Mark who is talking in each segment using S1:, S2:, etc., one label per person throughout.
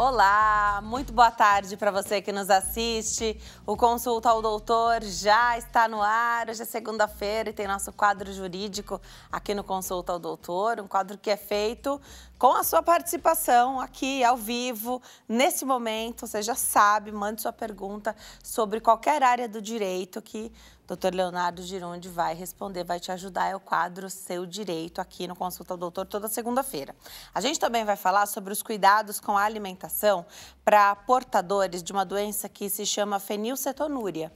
S1: Olá, muito boa tarde para você que nos assiste. O Consulta ao Doutor já está no ar. Hoje é segunda-feira e tem nosso quadro jurídico aqui no Consulta ao Doutor. Um quadro que é feito com a sua participação aqui ao vivo. Nesse momento, você já sabe, mande sua pergunta sobre qualquer área do direito que o Dr. Leonardo Girundi vai responder, vai te ajudar. É o quadro Seu Direito aqui no Consulta ao Doutor toda segunda-feira. A gente também vai falar sobre os cuidados com a alimentação para portadores de uma doença que se chama fenilcetonúria.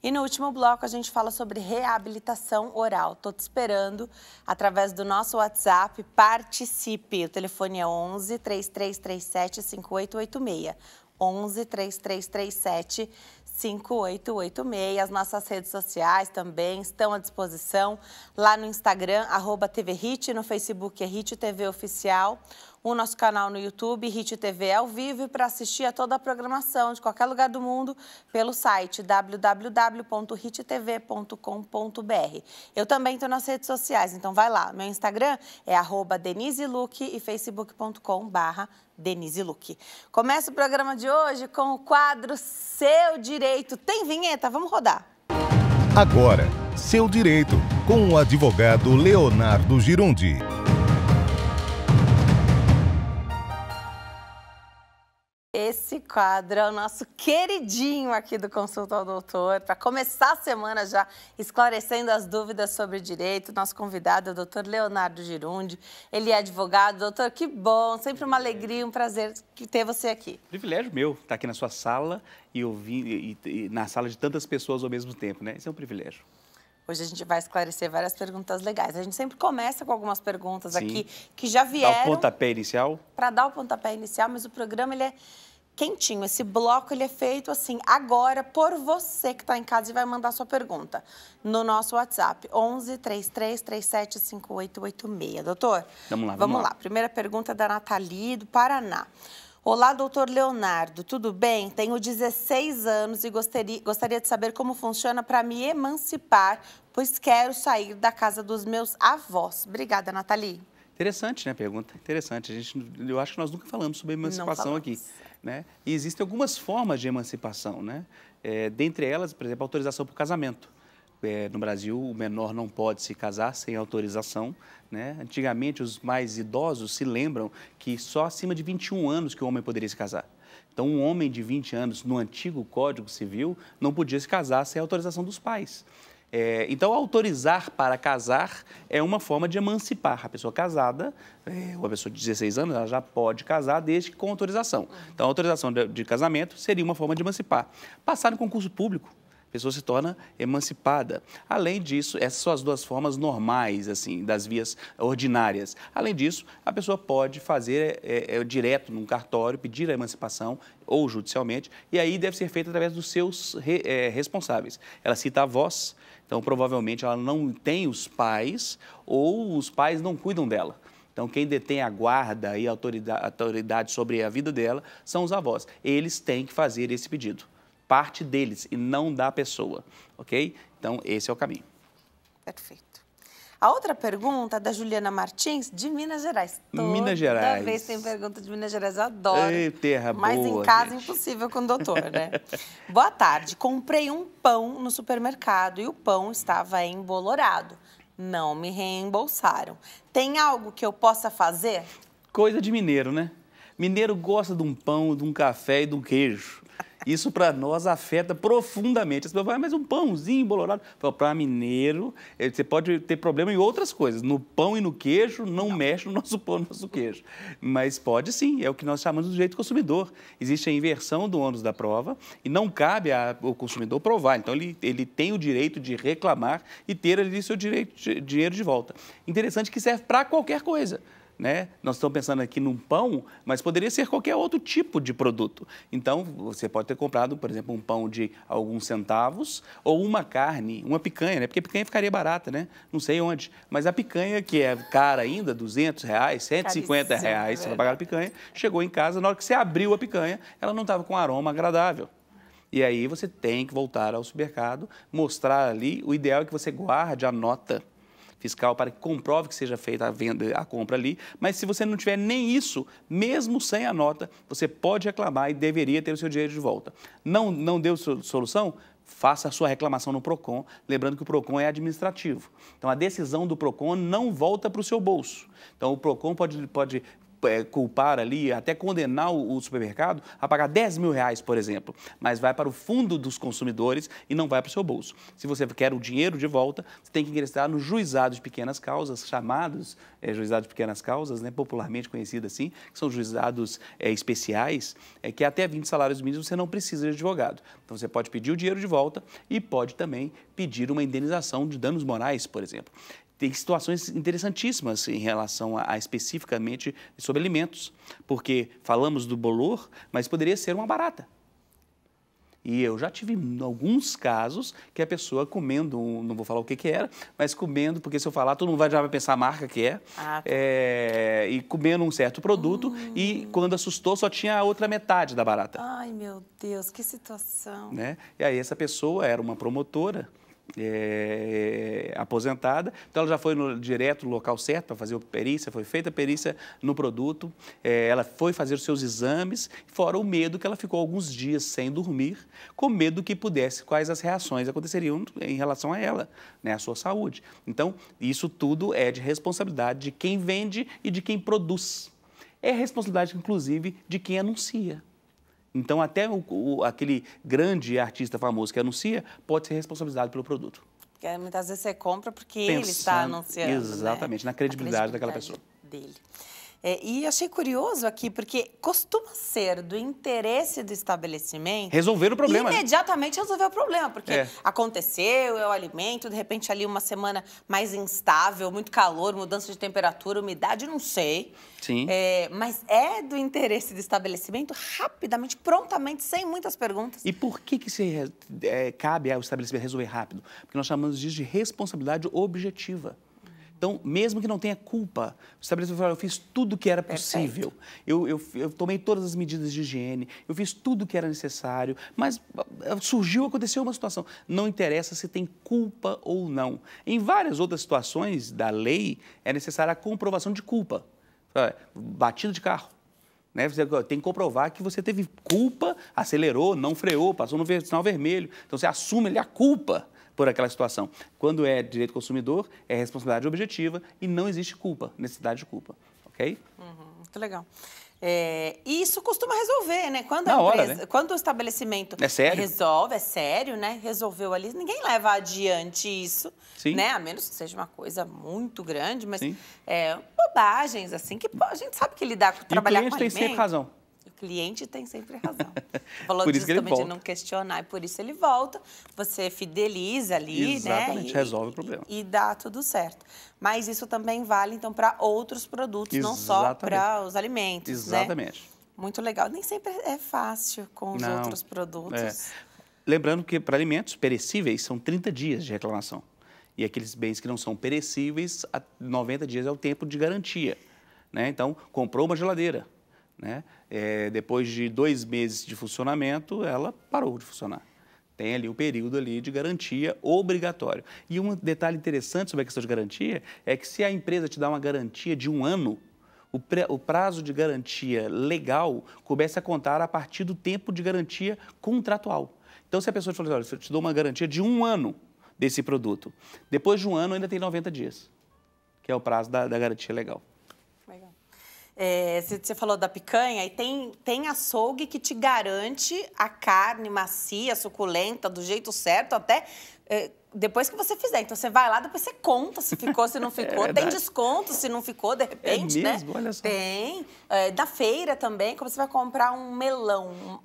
S1: E no último bloco a gente fala sobre reabilitação oral. Estou te esperando através do nosso WhatsApp. Participe. O telefone é 11 3337 5886. 11 3337 5886. As nossas redes sociais também estão à disposição. Lá no Instagram, @TVHit, no Facebook é Hit TV Oficial. O nosso canal no YouTube, Hit TV ao vivo, e para assistir a toda a programação de qualquer lugar do mundo pelo site www.hittv.com.br. Eu também estou nas redes sociais, então vai lá. Meu Instagram é @DeniseLuque e facebook.com/DeniseLuque. Começa o programa de hoje com o quadro Seu Direito. Tem vinheta? Vamos rodar.
S2: Agora, Seu Direito, com o advogado Leonardo Girundi.
S1: Esse quadro é o nosso queridinho aqui do Consulta ao Doutor, para começar a semana já esclarecendo as dúvidas sobre direito. Nosso convidado é o Dr. Leonardo Girundi, ele é advogado. Doutor, que bom, sempre uma alegria, um prazer ter você aqui.
S3: Privilégio meu estar aqui na sua sala e ouvir e na sala de tantas pessoas ao mesmo tempo, né? Isso é um privilégio.
S1: Hoje a gente vai esclarecer várias perguntas legais. A gente sempre começa com algumas perguntas
S3: Sim.
S1: aqui que já vieram.
S3: Dá o pontapé inicial?
S1: Para dar o pontapé inicial, mas o programa ele é quentinho. Esse bloco ele é feito assim agora por você que está em casa e vai mandar sua pergunta no nosso WhatsApp 11 3337 5886. Doutor, vamos lá. Primeira pergunta é da Nathalie, do Paraná. Olá, doutor Leonardo, tudo bem? Tenho 16 anos e gostaria de saber como funciona para me emancipar, pois quero sair da casa dos meus avós. Obrigada, Nathalie.
S3: Interessante, né, a pergunta? Interessante. Eu acho que nós nunca falamos sobre emancipação aqui, né? E existem algumas formas de emancipação, né? Dentre elas, por exemplo, a autorização para o casamento. No Brasil, o menor não pode se casar sem autorização, né? Antigamente, os mais idosos se lembram que só acima de 21 anos que o homem poderia se casar. Então, um homem de 20 anos, no antigo Código Civil, não podia se casar sem autorização dos pais. Então, autorizar para casar é uma forma de emancipar. A pessoa casada, uma pessoa de 16 anos, ela já pode casar desde que com autorização. Então, a autorização de casamento seria uma forma de emancipar. Passar no concurso público, a pessoa se torna emancipada. Além disso, essas são as duas formas normais, assim, das vias ordinárias. Além disso, a pessoa pode fazer direto num cartório, pedir a emancipação ou judicialmente, e aí deve ser feito através dos seus responsáveis. Ela cita avós, então provavelmente ela não tem os pais ou os pais não cuidam dela. Então, quem detém a guarda e a autoridade sobre a vida dela são os avós. Eles têm que fazer esse pedido. Parte deles e não da pessoa, ok? Então, esse é o caminho.
S1: Perfeito. A outra pergunta é da Juliana Martins, de Minas Gerais.
S3: Minas Gerais.
S1: Toda vez tem pergunta de Minas Gerais, eu adoro.
S3: Ei, terra
S1: mas
S3: boa,
S1: em casa,
S3: gente.
S1: impossível com o doutor, né? Boa tarde. Comprei um pão no supermercado e o pão estava embolorado. Não me reembolsaram. Tem algo que eu possa fazer?
S3: Coisa de mineiro, né? Mineiro gosta de um pão, de um café e de um queijo. Isso para nós afeta profundamente. As pessoas falam, mas um pãozinho embolorado. Para mineiro, você pode ter problema em outras coisas. No pão e no queijo, não mexe no nosso pão e no nosso queijo. Mas pode sim, é o que nós chamamos de direito do consumidor. Existe a inversão do ônus da prova e não cabe ao consumidor provar. Então, ele tem o direito de reclamar e ter ali seu dinheiro de volta. Interessante que serve para qualquer coisa. Né? Nós estamos pensando aqui num pão, mas poderia ser qualquer outro tipo de produto. Então, você pode ter comprado, por exemplo, um pão de alguns centavos ou uma carne, uma picanha, né? Porque a picanha ficaria barata, né? Não sei onde. Mas a picanha, que é cara ainda, R$200, R$150, você vai pagar a picanha, chegou em casa, na hora que você abriu a picanha, ela não estava com um aroma agradável. E aí você tem que voltar ao supermercado, mostrar ali, o ideal é que você guarde a nota. fiscal para que comprove que seja feita a venda, a compra ali, mas se você não tiver nem isso, mesmo sem a nota, você pode reclamar e deveria ter o seu dinheiro de volta. Não deu solução? Faça a sua reclamação no PROCON, lembrando que o PROCON é administrativo. Então, a decisão do PROCON não volta para o seu bolso. Então, o PROCON pode culpar ali, até condenar o supermercado a pagar R$10.000, por exemplo, mas vai para o fundo dos consumidores e não vai para o seu bolso. Se você quer o dinheiro de volta, você tem que ingressar no juizado de pequenas causas, chamados juizado de pequenas causas, né, popularmente conhecido assim, que são juizados especiais, que até 20 salários mínimos você não precisa de advogado. Então, você pode pedir o dinheiro de volta e pode também pedir uma indenização de danos morais, por exemplo. Tem situações interessantíssimas em relação a especificamente sobre alimentos, porque falamos do bolor, mas poderia ser uma barata. E eu já tive alguns casos que a pessoa comendo, não vou falar o que era, mas comendo, porque se eu falar, todo mundo já vai pensar a marca que é, e comendo um certo produto, e quando assustou, só tinha a outra metade da barata.
S1: Ai, meu Deus, que situação.
S3: Né? E aí essa pessoa era uma promotora, aposentada, então ela já foi direto no local certo para fazer a perícia, foi feita a perícia no produto, ela foi fazer os seus exames, fora o medo que ela ficou alguns dias sem dormir, com medo que pudesse, quais as reações aconteceriam em relação a ela, né, a sua saúde. Então, isso tudo é de responsabilidade de quem vende e de quem produz. É responsabilidade, inclusive, de quem anuncia. Então, até aquele grande artista famoso que anuncia pode ser responsabilizado pelo produto.
S1: Porque muitas vezes você compra porque ele está anunciando.
S3: Exatamente, né? Na credibilidade daquela pessoa.
S1: Dele. E achei curioso aqui, porque costuma ser do interesse do estabelecimento...
S3: resolver o problema.
S1: Imediatamente resolver o problema, porque aconteceu, é o alimento, de repente ali uma semana mais instável, muito calor, mudança de temperatura, umidade, não sei.
S3: Sim.
S1: Mas é do interesse do estabelecimento rapidamente, prontamente, sem muitas perguntas.
S3: E por que cabe ao estabelecimento resolver rápido? Porque nós chamamos disso de responsabilidade objetiva. Então, mesmo que não tenha culpa, o estabelecimento fala, eu fiz tudo o que era possível, eu tomei todas as medidas de higiene, eu fiz tudo o que era necessário, mas aconteceu uma situação. Não interessa se tem culpa ou não. Em várias outras situações da lei, é necessária a comprovação de culpa. Batida de carro. Né? Você tem que comprovar que você teve culpa, acelerou, não freou, passou no sinal vermelho. Então, você assume a culpa por aquela situação. Quando é direito do consumidor, é responsabilidade objetiva e não existe culpa, necessidade de culpa, ok?
S1: Muito legal. E isso costuma resolver, né? Quando quando o estabelecimento resolve, é sério, né? Resolveu ali, ninguém leva adiante isso, né? A menos que seja uma coisa muito grande, mas bobagens, assim, que a gente sabe que lidar com trabalhar com alimento...
S3: E o cliente tem sempre razão.
S1: O cliente tem sempre razão. Falou disso também de não questionar, e por isso ele volta, você fideliza ali,
S3: exatamente, resolve o problema.
S1: E dá tudo certo. Mas isso também vale, então, para outros produtos, não só para os alimentos,
S3: exatamente.
S1: Né? Muito legal. Nem sempre é fácil com os outros produtos.
S3: Lembrando que para alimentos perecíveis são 30 dias de reclamação. E aqueles bens que não são perecíveis, 90 dias é o tempo de garantia. Né? Então, comprou uma geladeira. Né? Depois de 2 meses de funcionamento, ela parou de funcionar. Tem ali o período ali de garantia obrigatório. E um detalhe interessante sobre a questão de garantia é que se a empresa te dá uma garantia de 1 ano, o prazo de garantia legal começa a contar a partir do tempo de garantia contratual. Então, se a pessoa te fala, olha, eu te dou uma garantia de 1 ano desse produto, depois de 1 ano ainda tem 90 dias, que é o prazo da garantia legal.
S1: Você falou da picanha, e tem açougue que te garante a carne macia, suculenta, do jeito certo, até depois que você fizer. Então, você vai lá, depois você conta se ficou, se não ficou. Tem desconto se não ficou, de repente,
S3: né? Olha só.
S1: Tem. Da feira também, como você vai comprar um melão,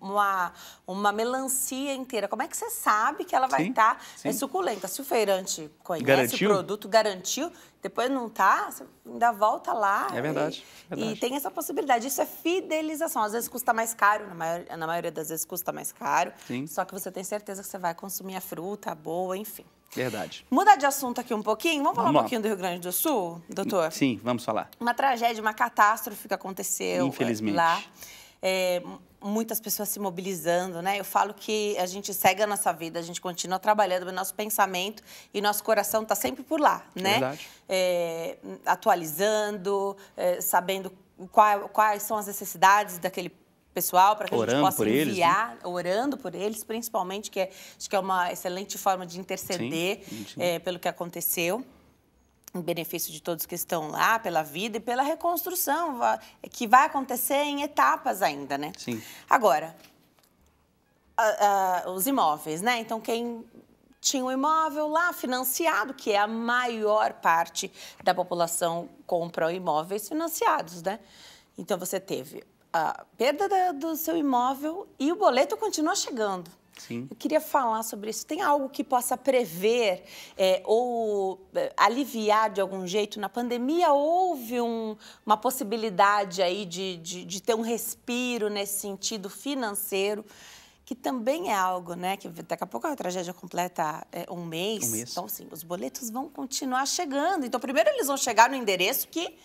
S1: uma melancia inteira. Como é que você sabe que ela vai estar suculenta? Se o feirante conhece o produto, garantiu, depois não tá, você ainda volta lá.
S3: É verdade.
S1: E tem essa possibilidade. Isso é fidelização. Às vezes custa mais caro, na maioria das vezes custa mais caro. Só que você tem certeza que você vai consumir a fruta boa, enfim.
S3: Verdade.
S1: Mudar de assunto aqui um pouquinho. Vamos falar um pouquinho do Rio Grande do Sul, doutor?
S3: Sim, vamos falar.
S1: Uma tragédia, uma catástrofe que aconteceu
S3: infelizmente
S1: lá. muitas pessoas se mobilizando, né? Eu falo que a gente segue a nossa vida, a gente continua trabalhando, mas nosso pensamento e nosso coração está sempre por lá, né?
S3: Verdade.
S1: Atualizando, sabendo quais são as necessidades daquele pessoal para que a gente possa enviar, eles, né? Orando por eles, principalmente, que acho que é uma excelente forma de interceder pelo que aconteceu, em benefício de todos que estão lá, pela vida e pela reconstrução, que vai acontecer em etapas ainda, né?
S3: Sim.
S1: Agora, os imóveis, né? Então, quem tinha um imóvel lá financiado, que é a maior parte da população compra imóveis financiados, né? Então, você teve a perda do seu imóvel e o boleto continua chegando.
S3: Sim.
S1: Eu queria falar sobre isso. Tem algo que possa prever ou aliviar de algum jeito? Na pandemia houve uma possibilidade aí de ter um respiro nesse sentido financeiro, que também é algo, né? Que daqui a pouco a tragédia completa um mês. Então, sim, os boletos vão continuar chegando. Então, primeiro eles vão chegar no endereço que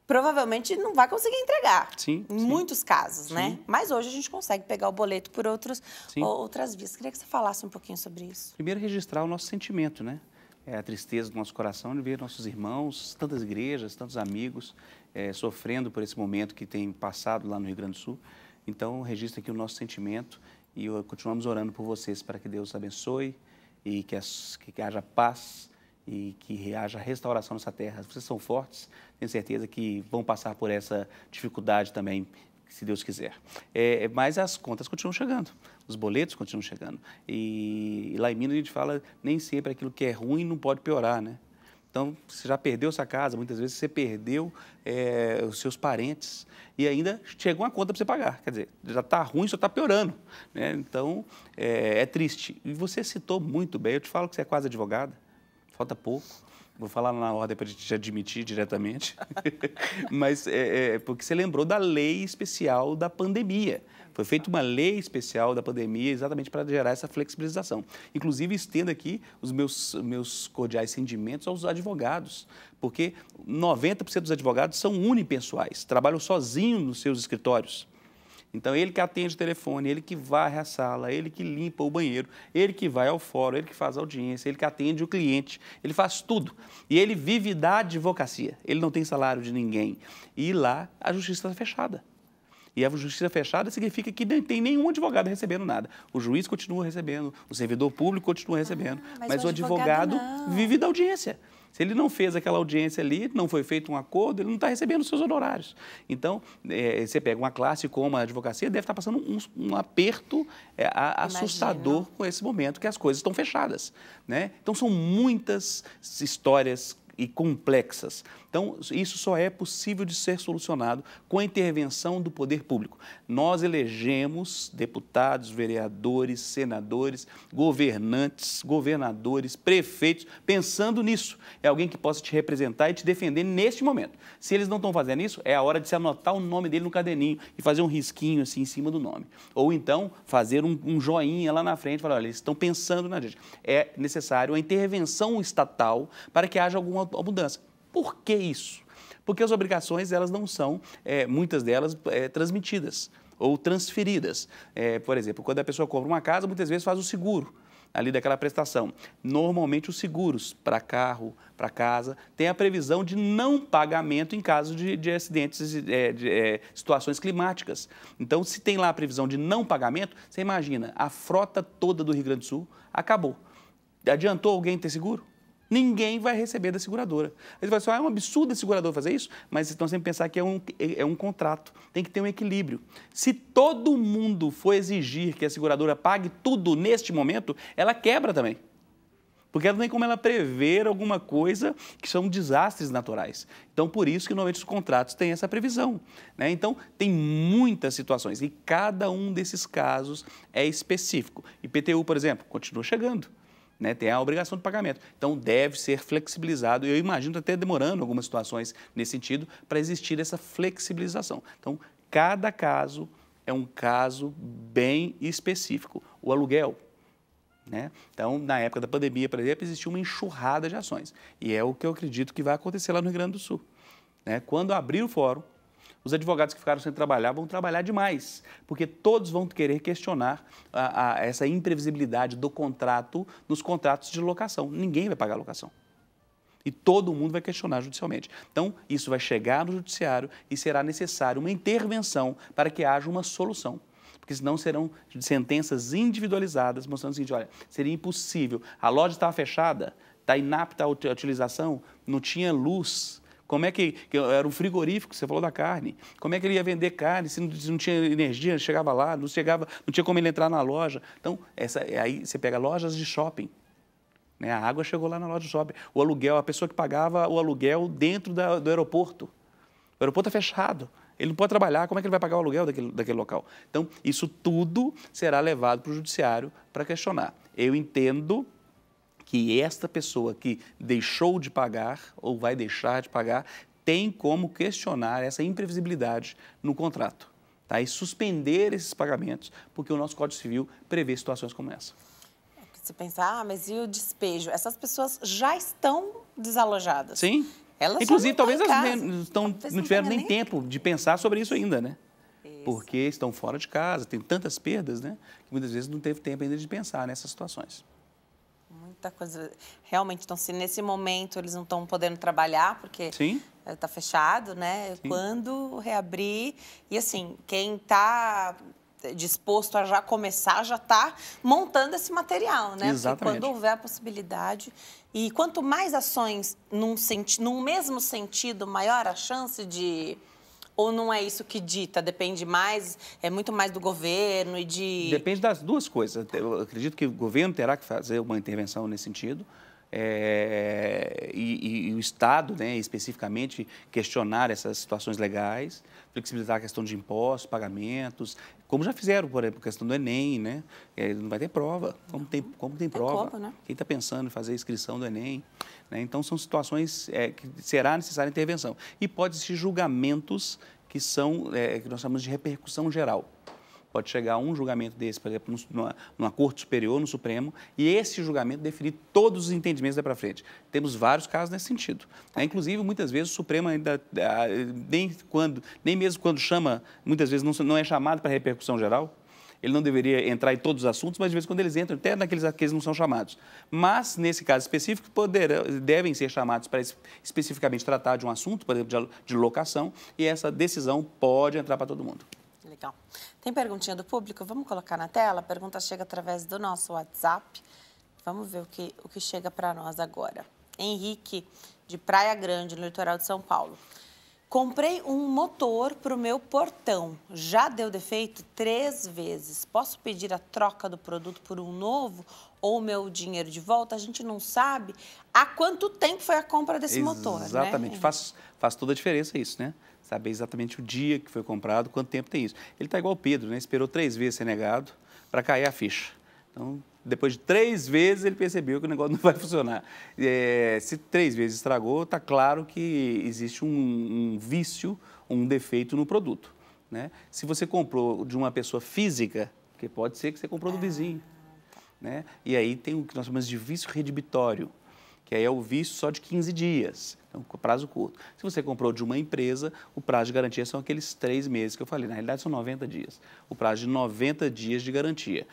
S1: provavelmente não vai conseguir entregar.
S3: Sim,
S1: em muitos casos, né? Mas hoje a gente consegue pegar o boleto por outras vias. Queria que você falasse um pouquinho sobre isso.
S3: Primeiro, registrar o nosso sentimento, né? É a tristeza do nosso coração de ver nossos irmãos, tantas igrejas, tantos amigos sofrendo por esse momento que tem passado lá no Rio Grande do Sul. Então, registra aqui o nosso sentimento e continuamos orando por vocês para que Deus abençoe e que haja paz e que haja restauração nessa terra. Vocês são fortes, tenho certeza que vão passar por essa dificuldade também, se Deus quiser. Mas as contas continuam chegando, os boletos continuam chegando. E lá em Minas a gente fala, nem sempre aquilo que é ruim não pode piorar, né? Então, você já perdeu sua casa, muitas vezes você perdeu os seus parentes e ainda chegou uma conta para você pagar. Quer dizer, já está ruim, só está piorando, né? Então, é triste. E você citou muito bem, eu te falo que você é quase advogada, falta pouco. Vou falar na ordem para te admitir diretamente. Mas porque você lembrou da lei especial da pandemia. Foi feita uma lei especial da pandemia exatamente para gerar essa flexibilização. Inclusive, estendo aqui os meus cordiais sentimentos aos advogados, porque 90% dos advogados são unipessoais, trabalham sozinhos nos seus escritórios. Então, ele que atende o telefone, ele que varre a sala, ele que limpa o banheiro, ele que vai ao fórum, ele que faz a audiência, ele que atende o cliente, ele faz tudo. E ele vive da advocacia, ele não tem salário de ninguém. E lá a justiça está fechada. E a justiça fechada significa que não tem nenhum advogado recebendo nada. O juiz continua recebendo, o servidor público continua recebendo, mas o advogado vive da audiência. Se ele não fez aquela audiência ali, não foi feito um acordo, ele não está recebendo os seus honorários. Então, você pega uma classe como a advocacia, deve estar passando um aperto assustador com esse momento que as coisas estão fechadas, né? Então, são muitas histórias e complexas. Então, isso só é possível de ser solucionado com a intervenção do poder público. Nós elegemos deputados, vereadores, senadores, governantes, governadores, prefeitos, pensando nisso. É alguém que possa te representar e te defender neste momento. Se eles não estão fazendo isso, é a hora de se anotar o nome dele no caderninho e fazer um risquinho assim em cima do nome. Ou então, fazer um joinha lá na frente e falar, olha, eles estão pensando na gente. É necessário a intervenção estatal para que haja alguma mudança. Por que isso? Porque as obrigações, elas não são, muitas delas, transmitidas ou transferidas. Por exemplo, quando a pessoa compra uma casa, muitas vezes faz o seguro ali daquela prestação. Normalmente, os seguros para carro, para casa, tem a previsão de não pagamento em caso de acidentes, situações climáticas. Então, se tem lá a previsão de não pagamento, você imagina, a frota toda do Rio Grande do Sul acabou. Adiantou alguém ter seguro? Ninguém vai receber da seguradora. Aí você vai falar, é um absurdo a seguradora fazer isso, mas então sempre pensar que é um contrato, tem que ter um equilíbrio. Se todo mundo for exigir que a seguradora pague tudo neste momento, ela quebra também. Porque ela não tem como ela prever alguma coisa que são desastres naturais. Então, por isso que normalmente os contratos têm essa previsão, né? Então, tem muitas situações e cada um desses casos é específico. IPTU, por exemplo, continua chegando. Né, tem a obrigação de pagamento. Então, deve ser flexibilizado. E eu imagino até demorando algumas situações nesse sentido para existir essa flexibilização. Então, cada caso é um caso bem específico. O aluguel, né? Então, na época da pandemia, por exemplo, existiu uma enxurrada de ações. E é o que eu acredito que vai acontecer lá no Rio Grande do Sul. Né? Quando abrir o fórum, Os advogados que ficaram sem trabalhar vão trabalhar demais, porque todos vão querer questionar essa imprevisibilidade do contrato nos contratos de locação. Ninguém vai pagar locação. E todo mundo vai questionar judicialmente. Então, isso vai chegar no judiciário e será necessário uma intervenção para que haja uma solução. Porque senão serão sentenças individualizadas, mostrando o seguinte, olha, seria impossível, a loja estava fechada, está inapta à utilização, não tinha luz. Como é que era um frigorífico, você falou da carne, como é que ele ia vender carne se não tinha energia, chegava lá, não tinha como ele entrar na loja. Então, aí você pega lojas de shopping, né? A água chegou lá na loja de shopping, o aluguel, a pessoa que pagava o aluguel dentro do aeroporto. O aeroporto é fechado, ele não pode trabalhar, como é que ele vai pagar o aluguel daquele local? Então, isso tudo será levado para o judiciário para questionar. Eu entendo que esta pessoa que deixou de pagar ou vai deixar de pagar tem como questionar essa imprevisibilidade no contrato, tá? E suspender esses pagamentos, porque o nosso Código Civil prevê situações como essa.
S1: Você pensa, mas e o despejo? Essas pessoas já estão desalojadas.
S3: Sim.
S1: Elas
S3: inclusive, talvez
S1: elas
S3: não tiveram nem tempo de pensar sobre isso ainda, né? Isso. Porque estão fora de casa, tem tantas perdas, né? Que muitas vezes não teve tempo ainda de pensar nessas situações.
S1: Muita coisa. Realmente, então, se nesse momento eles não estão podendo trabalhar, porque está fechado, né?
S3: Sim.
S1: Quando reabrir. E assim, quem está disposto a já começar, já está montando esse material, né?
S3: Exatamente.
S1: Porque quando houver a possibilidade. E quanto mais ações num mesmo sentido, maior a chance de. Ou não é isso que dita? Depende mais, é muito mais do governo e de...
S3: Depende das duas coisas. Eu acredito que o governo terá que fazer uma intervenção nesse sentido. E o Estado, né, especificamente, questionar essas situações legais, flexibilizar a questão de impostos, pagamentos, como já fizeram, por exemplo, a questão do Enem, né? Não vai ter prova. Como tem prova?
S1: Como, né?
S3: Quem está pensando em fazer a inscrição do Enem? Né? Então, são situações que será necessária intervenção. E pode existir julgamentos que nós chamamos de repercussão geral. Pode chegar a um julgamento desse, por exemplo, numa Corte Superior, no Supremo, e esse julgamento definir todos os entendimentos daí para frente. Temos vários casos nesse sentido. Inclusive, muitas vezes, o Supremo ainda, nem mesmo quando chama, muitas vezes não é chamado para repercussão geral. Ele não deveria entrar em todos os assuntos, mas de vez em quando eles entram até naqueles que eles não são chamados. Mas, nesse caso específico, devem ser chamados para especificamente tratar de um assunto, por exemplo, de locação, e essa decisão pode entrar para todo mundo.
S1: Legal. Tem perguntinha do público? Vamos colocar na tela? A pergunta chega através do nosso WhatsApp. Vamos ver o que chega para nós agora. Henrique, de Praia Grande, no litoral de São Paulo. Comprei um motor para o meu portão. Já deu defeito 3 vezes. Posso pedir a troca do produto por um novo ou o meu dinheiro de volta? A gente não sabe há quanto tempo foi a compra desse motor, né?
S3: Exatamente. Faz toda a diferença isso, né? Saber exatamente o dia que foi comprado, quanto tempo tem isso. Ele está igual o Pedro, né? Esperou 3 vezes ser negado para cair a ficha. Então, depois de 3 vezes, ele percebeu que o negócio não vai funcionar. Se 3 vezes estragou, está claro que existe um vício, um defeito no produto, né? Se você comprou de uma pessoa física, porque pode ser que você comprou do vizinho, né? E aí tem o que nós chamamos de vício redibitório, que aí é o vício só de 15 dias, então prazo curto. Se você comprou de uma empresa, o prazo de garantia são aqueles 3 meses que eu falei, na realidade são 90 dias, o prazo de 90 dias de garantia.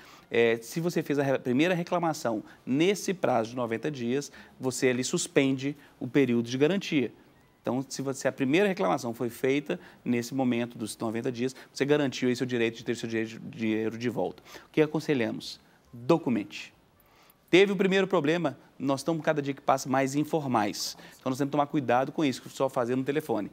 S3: Se você fez a primeira reclamação nesse prazo de 90 dias, você ali suspende o período de garantia. Então, se a primeira reclamação foi feita nesse momento dos 90 dias, você garantiu aí seu direito de ter seu dinheiro de volta. O que aconselhamos? Documente. Teve o primeiro problema, nós estamos cada dia que passa mais informais. Então, nós temos que tomar cuidado com isso, que só fazer no telefone.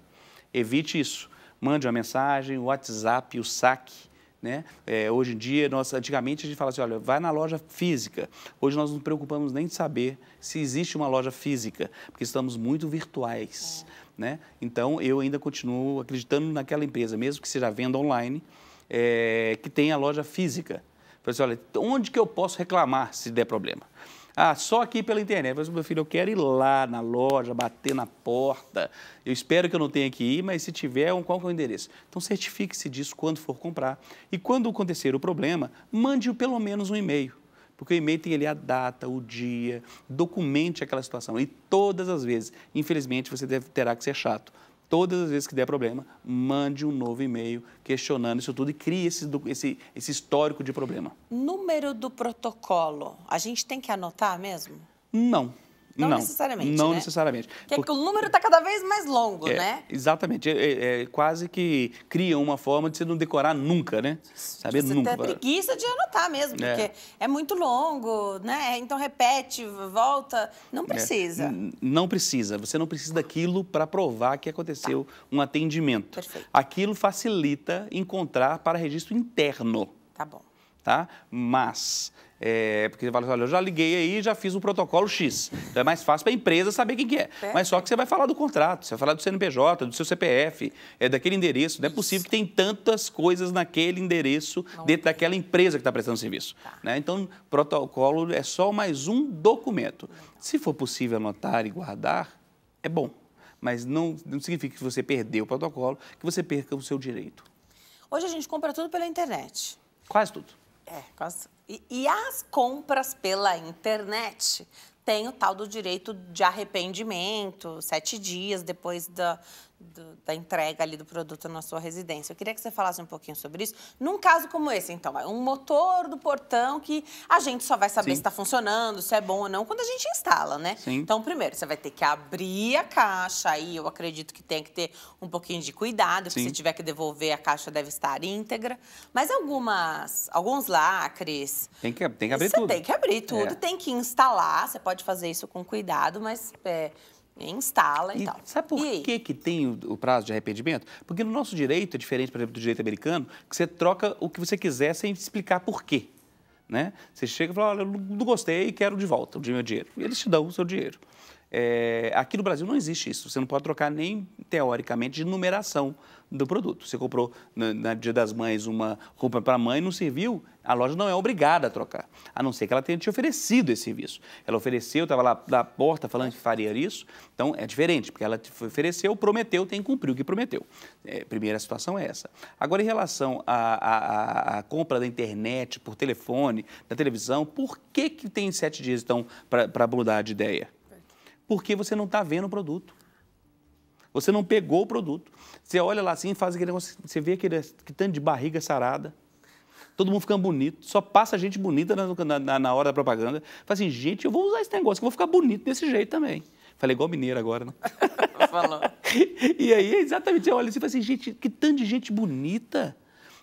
S3: Evite isso. Mande uma mensagem, o WhatsApp, o saque, né? Hoje em dia, antigamente a gente fala assim, olha, vai na loja física. Hoje nós não nos preocupamos nem de saber se existe uma loja física, porque estamos muito virtuais, né? Então, eu ainda continuo acreditando naquela empresa, mesmo que seja venda online, que tenha a loja física. Falei assim, olha, onde que eu posso reclamar se der problema? Só aqui pela internet. Eu falei assim, meu filho, eu quero ir lá na loja, bater na porta. Eu espero que eu não tenha que ir, mas se tiver, qual que é o endereço? Então, certifique-se disso quando for comprar. E quando acontecer o problema, mande pelo menos um e-mail. Porque o e-mail tem ali a data, o dia, documente aquela situação. E todas as vezes, infelizmente, você terá que ser chato. Todas as vezes que der problema, mande um novo e-mail questionando isso tudo e crie esse histórico de problema.
S1: Número do protocolo, a gente tem que anotar mesmo?
S3: Não.
S1: Não necessariamente,
S3: Não
S1: né?
S3: necessariamente.
S1: Porque o número está cada vez mais longo, né?
S3: Exatamente. Quase que cria uma forma de você não decorar nunca, né? Saber
S1: você
S3: nunca.
S1: Você tem preguiça de anotar mesmo, porque é muito longo, né? Então repete, volta. Não precisa.
S3: Não precisa. Você não precisa daquilo para provar que aconteceu um atendimento.
S1: Perfeito.
S3: Aquilo facilita encontrar para registro interno.
S1: Tá bom.
S3: Tá? Mas, porque você fala assim, olha, eu já liguei aí, já fiz um protocolo X. Então é mais fácil para a empresa saber quem que é. Mas só que você vai falar do contrato, você vai falar do CNPJ, do seu CPF, daquele endereço. Não é possível que tem tantas coisas naquele endereço dentro daquela empresa que está prestando serviço. Né? Então, protocolo é só mais um documento. Se for possível anotar e guardar, é bom. Mas não significa que você perdeu o protocolo, que você perca o seu direito.
S1: Hoje a gente compra tudo pela internet.
S3: Quase tudo.
S1: Quase. E as compras pela internet tem o tal do direito de arrependimento, 7 dias depois da entrega ali do produto na sua residência. Eu queria que você falasse um pouquinho sobre isso. Num caso como esse, então, um motor do portão que a gente só vai saber se está funcionando, se é bom ou não, quando a gente instala, né?
S3: Sim.
S1: Então, primeiro, você vai ter que abrir a caixa, aí eu acredito que tem que ter um pouquinho de cuidado, porque se tiver que devolver, a caixa deve estar íntegra. Mas alguns lacres...
S3: Tem que abrir tudo.
S1: Você tem que abrir tudo, tem que instalar, você pode fazer isso com cuidado, mas... instala e tal.
S3: Sabe por que tem o prazo de arrependimento? Porque no nosso direito, é diferente, por exemplo, do direito americano, que você troca o que você quiser sem explicar por quê. Né? Você chega e fala, olha, eu não gostei e quero de volta o meu dinheiro. E eles te dão o seu dinheiro. Aqui no Brasil não existe isso. Você não pode trocar nem, teoricamente, de numeração do produto. Você comprou, no Dia das Mães, uma roupa para a mãe, não serviu, a loja não é obrigada a trocar, a não ser que ela tenha te oferecido esse serviço. Ela ofereceu, estava lá na porta falando que faria isso, então é diferente, porque ela te ofereceu, prometeu, tem que cumprir o que prometeu. Primeira situação é essa. Agora, em relação à compra da internet, por telefone, da televisão, por que tem 7 dias, então, para mudar de ideia? Porque você não está vendo o produto. Você não pegou o produto. Você olha lá assim, faz aquele negócio, você vê aquele tanto de barriga sarada, todo mundo ficando bonito, só passa gente bonita na hora da propaganda. Fala assim, gente, eu vou usar esse negócio, que eu vou ficar bonito desse jeito também. Falei igual mineiro agora, né?
S1: Falou.
S3: E aí, exatamente, você olha assim e fala assim, gente, que tanto de gente bonita.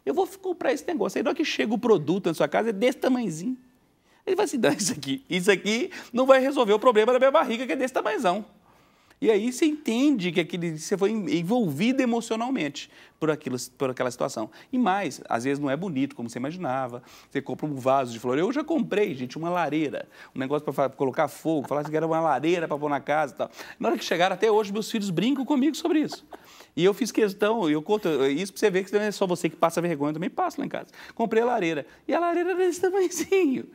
S3: Eu vou comprar esse negócio. Aí, na hora que chega o produto na sua casa, é desse tamanhozinho. Ele vai assim, não, isso aqui não vai resolver o problema da minha barriga, que é desse tamanhozão. E aí você entende que você foi envolvido emocionalmente por aquela situação. E mais, às vezes não é bonito como você imaginava. Você compra um vaso de flor. Eu já comprei, gente, uma lareira, um negócio para colocar fogo, falasse que era uma lareira para pôr na casa e tal. Na hora que chegaram, até hoje, meus filhos brincam comigo sobre isso. E eu fiz questão, eu conto isso para você ver que não é só você que passa vergonha, eu também passo lá em casa. Comprei a lareira. E a lareira era desse tamanhozinho.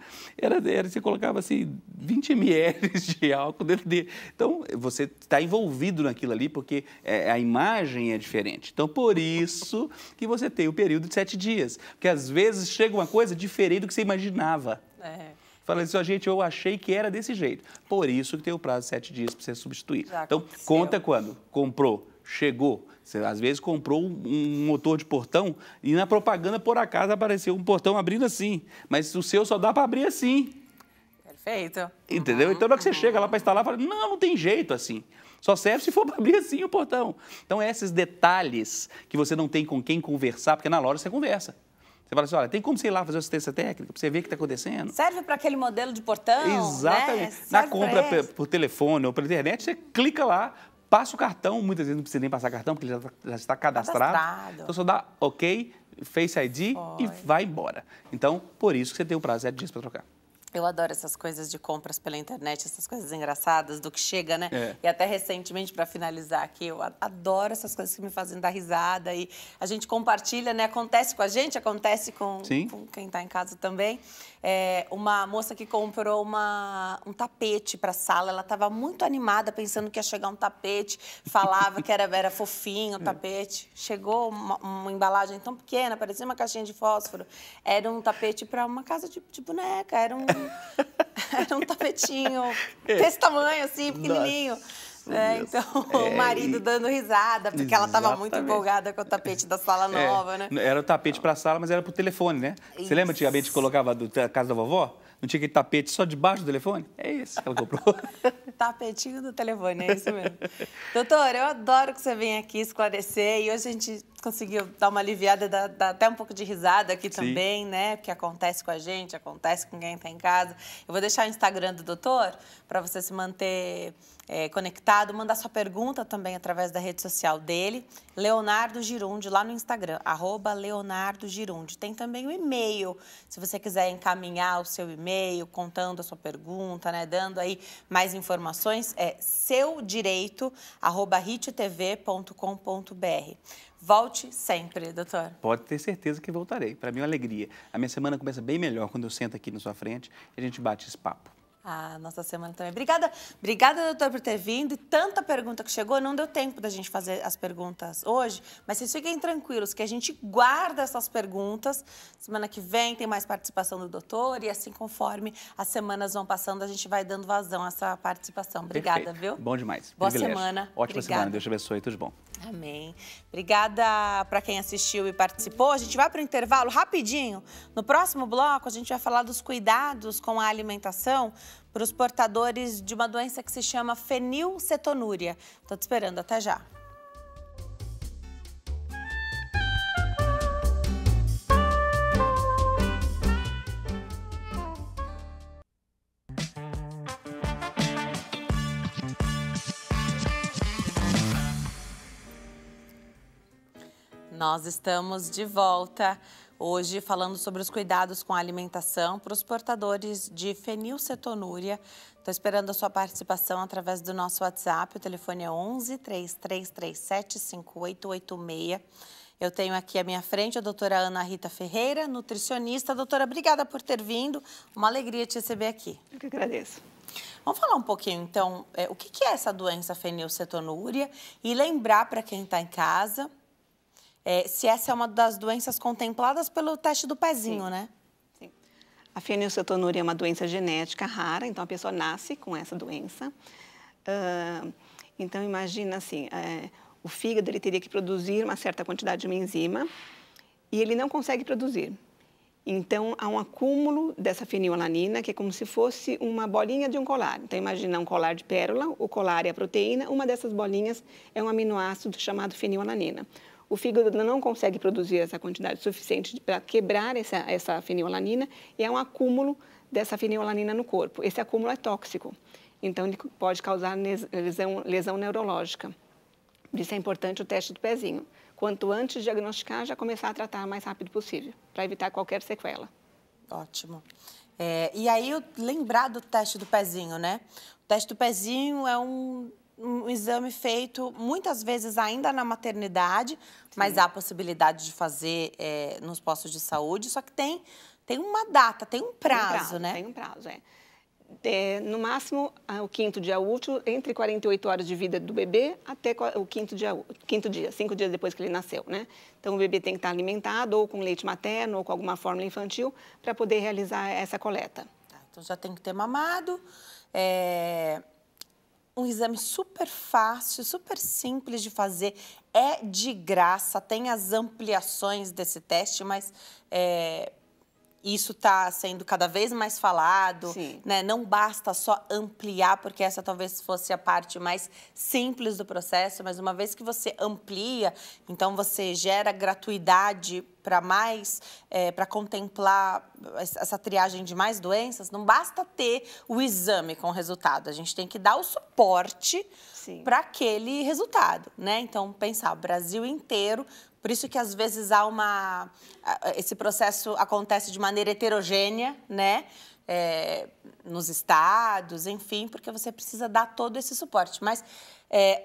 S3: Você colocava assim 20 ml de álcool dentro dele. Então, você está envolvido naquilo ali, porque a imagem é diferente. Então, por isso que você tem o período de 7 dias. Porque às vezes chega uma coisa diferente do que você imaginava. Fala assim, gente, eu achei que era desse jeito. Por isso que tem o prazo de 7 dias para você substituir. Então, conta quando comprou. Chegou, você às vezes comprou um motor de portão e na propaganda, por acaso, apareceu um portão abrindo assim, mas o seu só dá para abrir assim.
S1: Perfeito.
S3: Entendeu? Então, na hora que você chega lá para instalar, fala, não tem jeito assim. Só serve se for para abrir assim o portão. Então, esses detalhes que você não tem com quem conversar, porque na loja você conversa. Você fala assim, olha, tem como você ir lá fazer assistência técnica para você ver o que está acontecendo?
S1: Serve para aquele modelo de portão,
S3: exatamente.
S1: Né?
S3: Na compra por telefone ou pela internet, você clica lá, passa o cartão, muitas vezes não precisa nem passar cartão, porque ele já está cadastrado. Então, só dá OK, Face ID e vai embora. Então, por isso que você tem o prazo de 7 dias para trocar.
S1: Eu adoro essas coisas de compras pela internet, essas coisas engraçadas do que chega, né? E até recentemente, para finalizar aqui, eu adoro essas coisas que me fazem dar risada e a gente compartilha, né? Acontece com a gente, acontece com quem está em casa também. Uma moça que comprou um tapete para a sala, ela estava muito animada, pensando que ia chegar um tapete, falava que era fofinho o tapete. Chegou uma embalagem tão pequena, parecia uma caixinha de fósforo. Era um tapete para uma casa de boneca, era um tapetinho desse tamanho, assim, pequenininho. Nossa. Então, o marido dando risada, porque ela estava muito empolgada com o tapete da sala nova, né?
S3: Era o tapete para a sala, mas era para o telefone, né? Você lembra antigamente que colocava da casa da vovó? Não tinha aquele tapete só debaixo do telefone? É esse que ela comprou.
S1: Tapetinho do telefone, é isso mesmo. Doutor, eu adoro que você venha aqui esclarecer e hoje a gente conseguiu dar uma aliviada, dar até um pouco de risada aqui também, né? Porque acontece com a gente, acontece com quem está em casa. Eu vou deixar o Instagram do doutor para você se manter conectado, mandar sua pergunta também através da rede social dele, Leonardo Girundi, lá no Instagram, @LeonardoGirundi. Tem também o e-mail, se você quiser encaminhar o seu e-mail, contando a sua pergunta, né, dando aí mais informações, é seudiriito@rittv.com.br. Volte sempre, doutor.
S3: Pode ter certeza que voltarei. Para mim é uma alegria. A minha semana começa bem melhor quando eu sento aqui na sua frente e a gente bate esse papo.
S1: Nossa semana também. Obrigada, doutor, por ter vindo. E tanta pergunta que chegou, não deu tempo da gente fazer as perguntas hoje, mas vocês fiquem tranquilos que a gente guarda essas perguntas. Semana que vem tem mais participação do doutor e assim conforme as semanas vão passando, a gente vai dando vazão a essa participação. Obrigada,
S3: Perfeito.
S1: Viu?
S3: Bom demais.
S1: Boa
S3: Privilégio.
S1: semana.
S3: Ótima semana. Deus te abençoe. Tudo de bom.
S1: Amém. Obrigada para quem assistiu e participou. A gente vai para o intervalo rapidinho. No próximo bloco, a gente vai falar dos cuidados com a alimentação para os portadores de uma doença que se chama fenilcetonúria. Estou te esperando. Até já. Nós estamos de volta hoje falando sobre os cuidados com a alimentação para os portadores de fenilcetonúria. Estou esperando a sua participação através do nosso WhatsApp. O telefone é 11 3337 5886. Eu tenho aqui à minha frente a doutora Ana Rita Ferreira, nutricionista. Doutora, obrigada por ter vindo. Uma alegria te receber aqui.
S4: Eu que agradeço.
S1: Vamos falar um pouquinho, então, o que é essa doença fenilcetonúria e lembrar para quem está em casa se essa é uma das doenças contempladas pelo teste do pezinho,
S4: Sim.
S1: né?
S4: Sim. A fenilcetonúria é uma doença genética rara, então a pessoa nasce com essa doença. Então, imagina assim, o fígado ele teria que produzir uma certa quantidade de uma enzima e ele não consegue produzir. Então, há um acúmulo dessa fenilalanina, que é como se fosse uma bolinha de um colar. Então, imagina um colar de pérola, o colar é a proteína, uma dessas bolinhas é um aminoácido chamado fenilalanina. O fígado não consegue produzir essa quantidade suficiente para quebrar essa fenilalanina e é um acúmulo dessa fenilalanina no corpo. Esse acúmulo é tóxico, então ele pode causar lesão neurológica. Por isso é importante o teste do pezinho. Quanto antes diagnosticar, já começar a tratar o mais rápido possível, para evitar qualquer sequela.
S1: Ótimo. E aí, lembrar do teste do pezinho, né? O teste do pezinho é um exame feito muitas vezes ainda na maternidade, mas há a possibilidade de fazer nos postos de saúde, só que tem uma data, tem um prazo, né?
S4: Tem um prazo, no máximo, o 5º dia útil, entre 48 horas de vida do bebê até o 5º dia, 5 dias depois que ele nasceu, né? Então, o bebê tem que estar alimentado ou com leite materno ou com alguma fórmula infantil para poder realizar essa coleta.
S1: Então, já tem que ter mamado. Um exame super fácil, super simples de fazer, é de graça, tem as ampliações desse teste, mas isso está sendo cada vez mais falado, né? Não basta só ampliar, porque essa talvez fosse a parte mais simples do processo, mas uma vez que você amplia, então você gera gratuidade para mais, para contemplar essa triagem de mais doenças, não basta ter o exame com o resultado, a gente tem que dar o suporte para aquele resultado, né? Então, pensar, o Brasil inteiro. Por isso que, às vezes, esse processo acontece de maneira heterogênea, né? Nos estados, enfim, porque você precisa dar todo esse suporte. Mas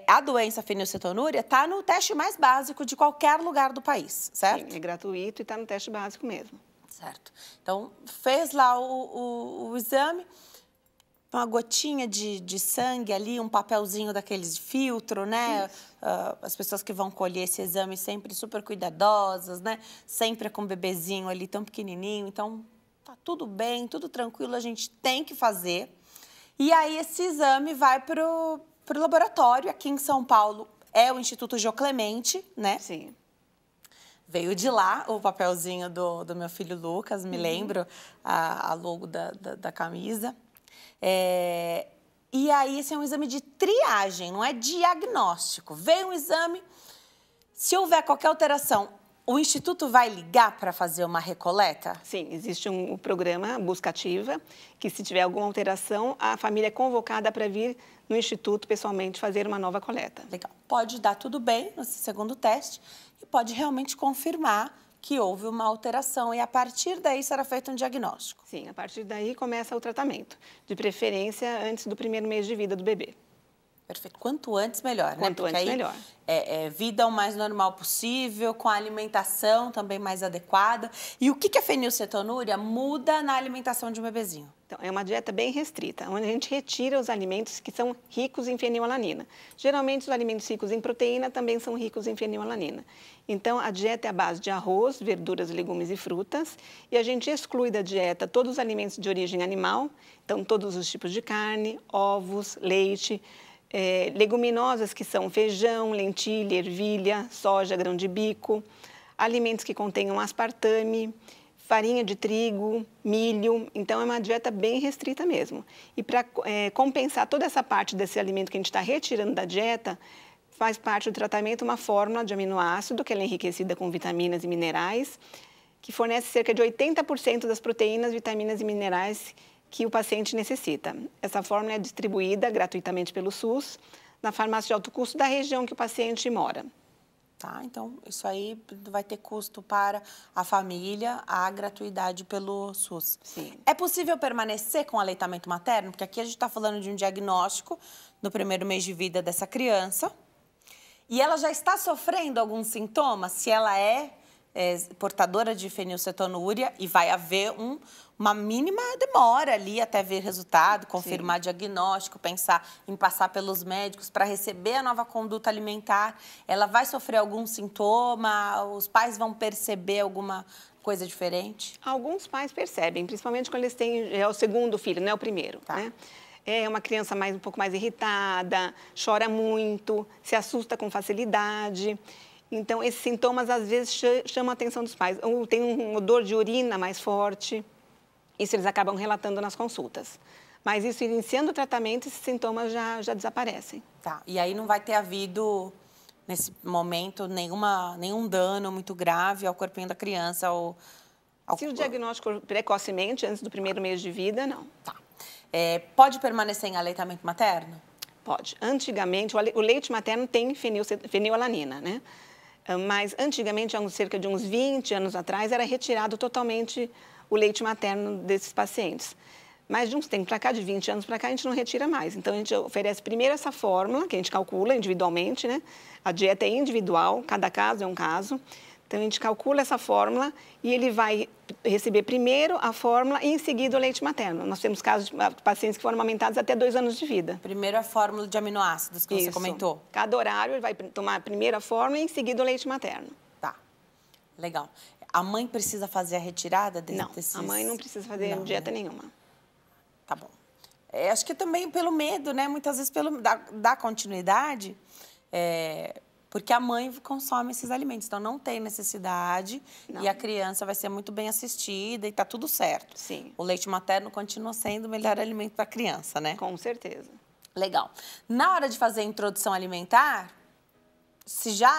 S1: a doença fenilcetonúria está no teste mais básico de qualquer lugar do país, certo?
S4: Sim, é gratuito e está no teste básico mesmo.
S1: Certo. Então, fez lá o exame, uma gotinha de sangue ali, um papelzinho daqueles de filtro, né? As pessoas que vão colher esse exame sempre super cuidadosas, né? Sempre com o bebezinho ali tão pequenininho. Então, tá tudo bem, tudo tranquilo, a gente tem que fazer. E aí, esse exame vai para o laboratório. Aqui em São Paulo é o Instituto Jô Clemente, né?
S4: Sim.
S1: Veio de lá o papelzinho do meu filho Lucas, me lembro, a logo da camisa. E aí, esse é um exame de triagem, não é diagnóstico. Veio um exame, se houver qualquer alteração, o Instituto vai ligar para fazer uma recoleta?
S4: Sim, existe um programa Busca Ativa, que se tiver alguma alteração, a família é convocada para vir no Instituto pessoalmente fazer uma nova coleta.
S1: Legal. Pode dar tudo bem nesse segundo teste e pode realmente confirmar que houve uma alteração e a partir daí será feito um diagnóstico.
S4: Sim, a partir daí começa o tratamento, de preferência antes do primeiro mês de vida do bebê.
S1: Perfeito. Quanto antes, melhor, né?
S4: Quanto antes, melhor.
S1: Vida o mais normal possível, com a alimentação também mais adequada. E o que a fenilcetonúria muda na alimentação de um bebezinho?
S4: Então, é uma dieta bem restrita, onde a gente retira os alimentos que são ricos em fenilalanina. Geralmente, os alimentos ricos em proteína também são ricos em fenilalanina. Então, a dieta é a base de arroz, verduras, legumes e frutas. E a gente exclui da dieta todos os alimentos de origem animal. Então, todos os tipos de carne, ovos, leite, leguminosas que são feijão, lentilha, ervilha, soja, grão de bico, alimentos que contenham aspartame, farinha de trigo, milho. Então, é uma dieta bem restrita mesmo. E para compensar toda essa parte desse alimento que a gente está retirando da dieta, faz parte do tratamento uma fórmula de aminoácido, que ela é enriquecida com vitaminas e minerais, que fornece cerca de 80% das proteínas, vitaminas e minerais que o paciente necessita. Essa fórmula é distribuída gratuitamente pelo SUS na farmácia de alto custo da região que o paciente mora.
S1: Tá, então isso aí vai ter custo para a família, a gratuidade pelo SUS.
S4: Sim.
S1: É possível permanecer com aleitamento materno? Porque aqui a gente está falando de um diagnóstico no primeiro mês de vida dessa criança e ela já está sofrendo algum sintoma, se ela é portadora de fenilcetonúria e vai haver uma mínima demora ali até ver resultado, confirmar diagnóstico, pensar em passar pelos médicos para receber a nova conduta alimentar. Ela vai sofrer algum sintoma? Os pais vão perceber alguma coisa diferente?
S4: Alguns pais percebem, principalmente quando eles têm o segundo filho, não é o primeiro, né? É uma criança um pouco mais irritada, chora muito, se assusta com facilidade. Então, esses sintomas, às vezes, chamam a atenção dos pais. Ou tem um odor de urina mais forte. Isso eles acabam relatando nas consultas. Mas isso, iniciando o tratamento, esses sintomas já desaparecem.
S1: Tá. E aí não vai ter havido, nesse momento, nenhum dano muito grave ao corpinho da criança?
S4: Se o diagnóstico precocemente, antes do primeiro mês de vida, não.
S1: Tá. Pode permanecer em aleitamento materno?
S4: Pode. Antigamente, o leite materno tem fenilalanina, né? Mas, antigamente, há cerca de uns 20 anos atrás, era retirado totalmente o leite materno desses pacientes. Mas, de uns tempos para cá, de 20 anos para cá, a gente não retira mais. Então, a gente oferece primeiro essa fórmula, que a gente calcula individualmente, né? A dieta é individual, cada caso é um caso. Então, a gente calcula essa fórmula e ele vai receber primeiro a fórmula e, em seguida, o leite materno. Nós temos casos de pacientes que foram amamentados até 2 anos de vida.
S1: Primeiro a fórmula de aminoácidos que você comentou.
S4: Cada horário ele vai tomar a primeira fórmula e, em seguida, o leite materno.
S1: Tá. Legal. A mãe precisa fazer a retirada
S4: desses... Não, a mãe não precisa fazer dieta nenhuma.
S1: Tá bom. Acho que também pelo medo, né? Muitas vezes pelo da continuidade... Porque a mãe consome esses alimentos, então não tem necessidade e a criança vai ser muito bem assistida e tá tudo certo.
S4: Sim.
S1: O leite materno continua sendo o melhor alimento para a criança, né?
S4: Com certeza.
S1: Legal. Na hora de fazer a introdução alimentar, se já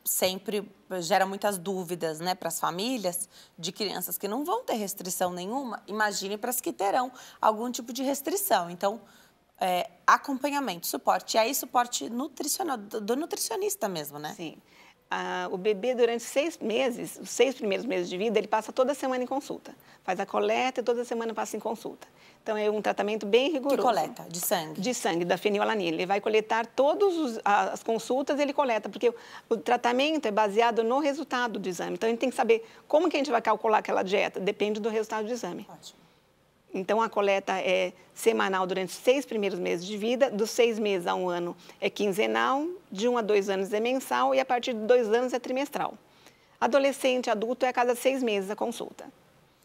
S1: sempre gera muitas dúvidas, né, para as famílias de crianças que não vão ter restrição nenhuma, imagine para as que terão algum tipo de restrição. Então, acompanhamento, suporte. E aí, suporte nutricional, do nutricionista mesmo, né?
S4: Sim. O bebê, durante 6 meses, os 6 primeiros meses de vida, ele passa toda semana em consulta. Faz a coleta e toda semana passa em consulta. Então, é um tratamento bem rigoroso.
S1: Que coleta? De sangue?
S4: De sangue, da fenilalanina. Ele vai coletar todas as consultas, ele coleta, porque o tratamento é baseado no resultado do exame. Então, a gente tem que saber como que a gente vai calcular aquela dieta. Depende do resultado do exame.
S1: Ótimo.
S4: Então, a coleta é semanal durante os 6 primeiros meses de vida, dos 6 meses a 1 ano é quinzenal, de 1 a 2 anos é mensal e a partir de 2 anos é trimestral. Adolescente, adulto é a cada 6 meses a consulta.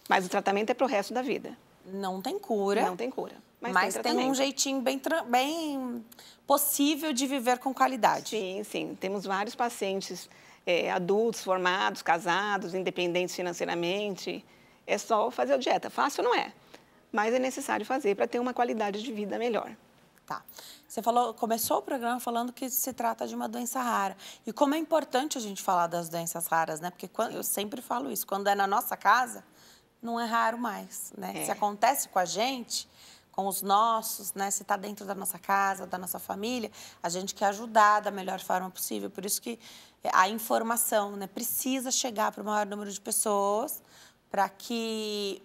S4: Mas o tratamento é para o resto da vida.
S1: Não tem cura.
S4: Não tem cura.
S1: Mas tem um jeitinho bem possível de viver com qualidade.
S4: Sim, sim. Temos vários pacientes adultos, formados, casados, independentes financeiramente. É só fazer a dieta. Fácil não é, mas é necessário fazer para ter uma qualidade de vida melhor.
S1: Tá. Você começou o programa falando que se trata de uma doença rara. E como é importante a gente falar das doenças raras, né? Porque eu sempre falo isso, quando é na nossa casa, não é raro mais, né? Se acontece com a gente, com os nossos, né? Se está dentro da nossa casa, da nossa família, a gente quer ajudar da melhor forma possível. Por isso que a informação, né, precisa chegar para o maior número de pessoas para que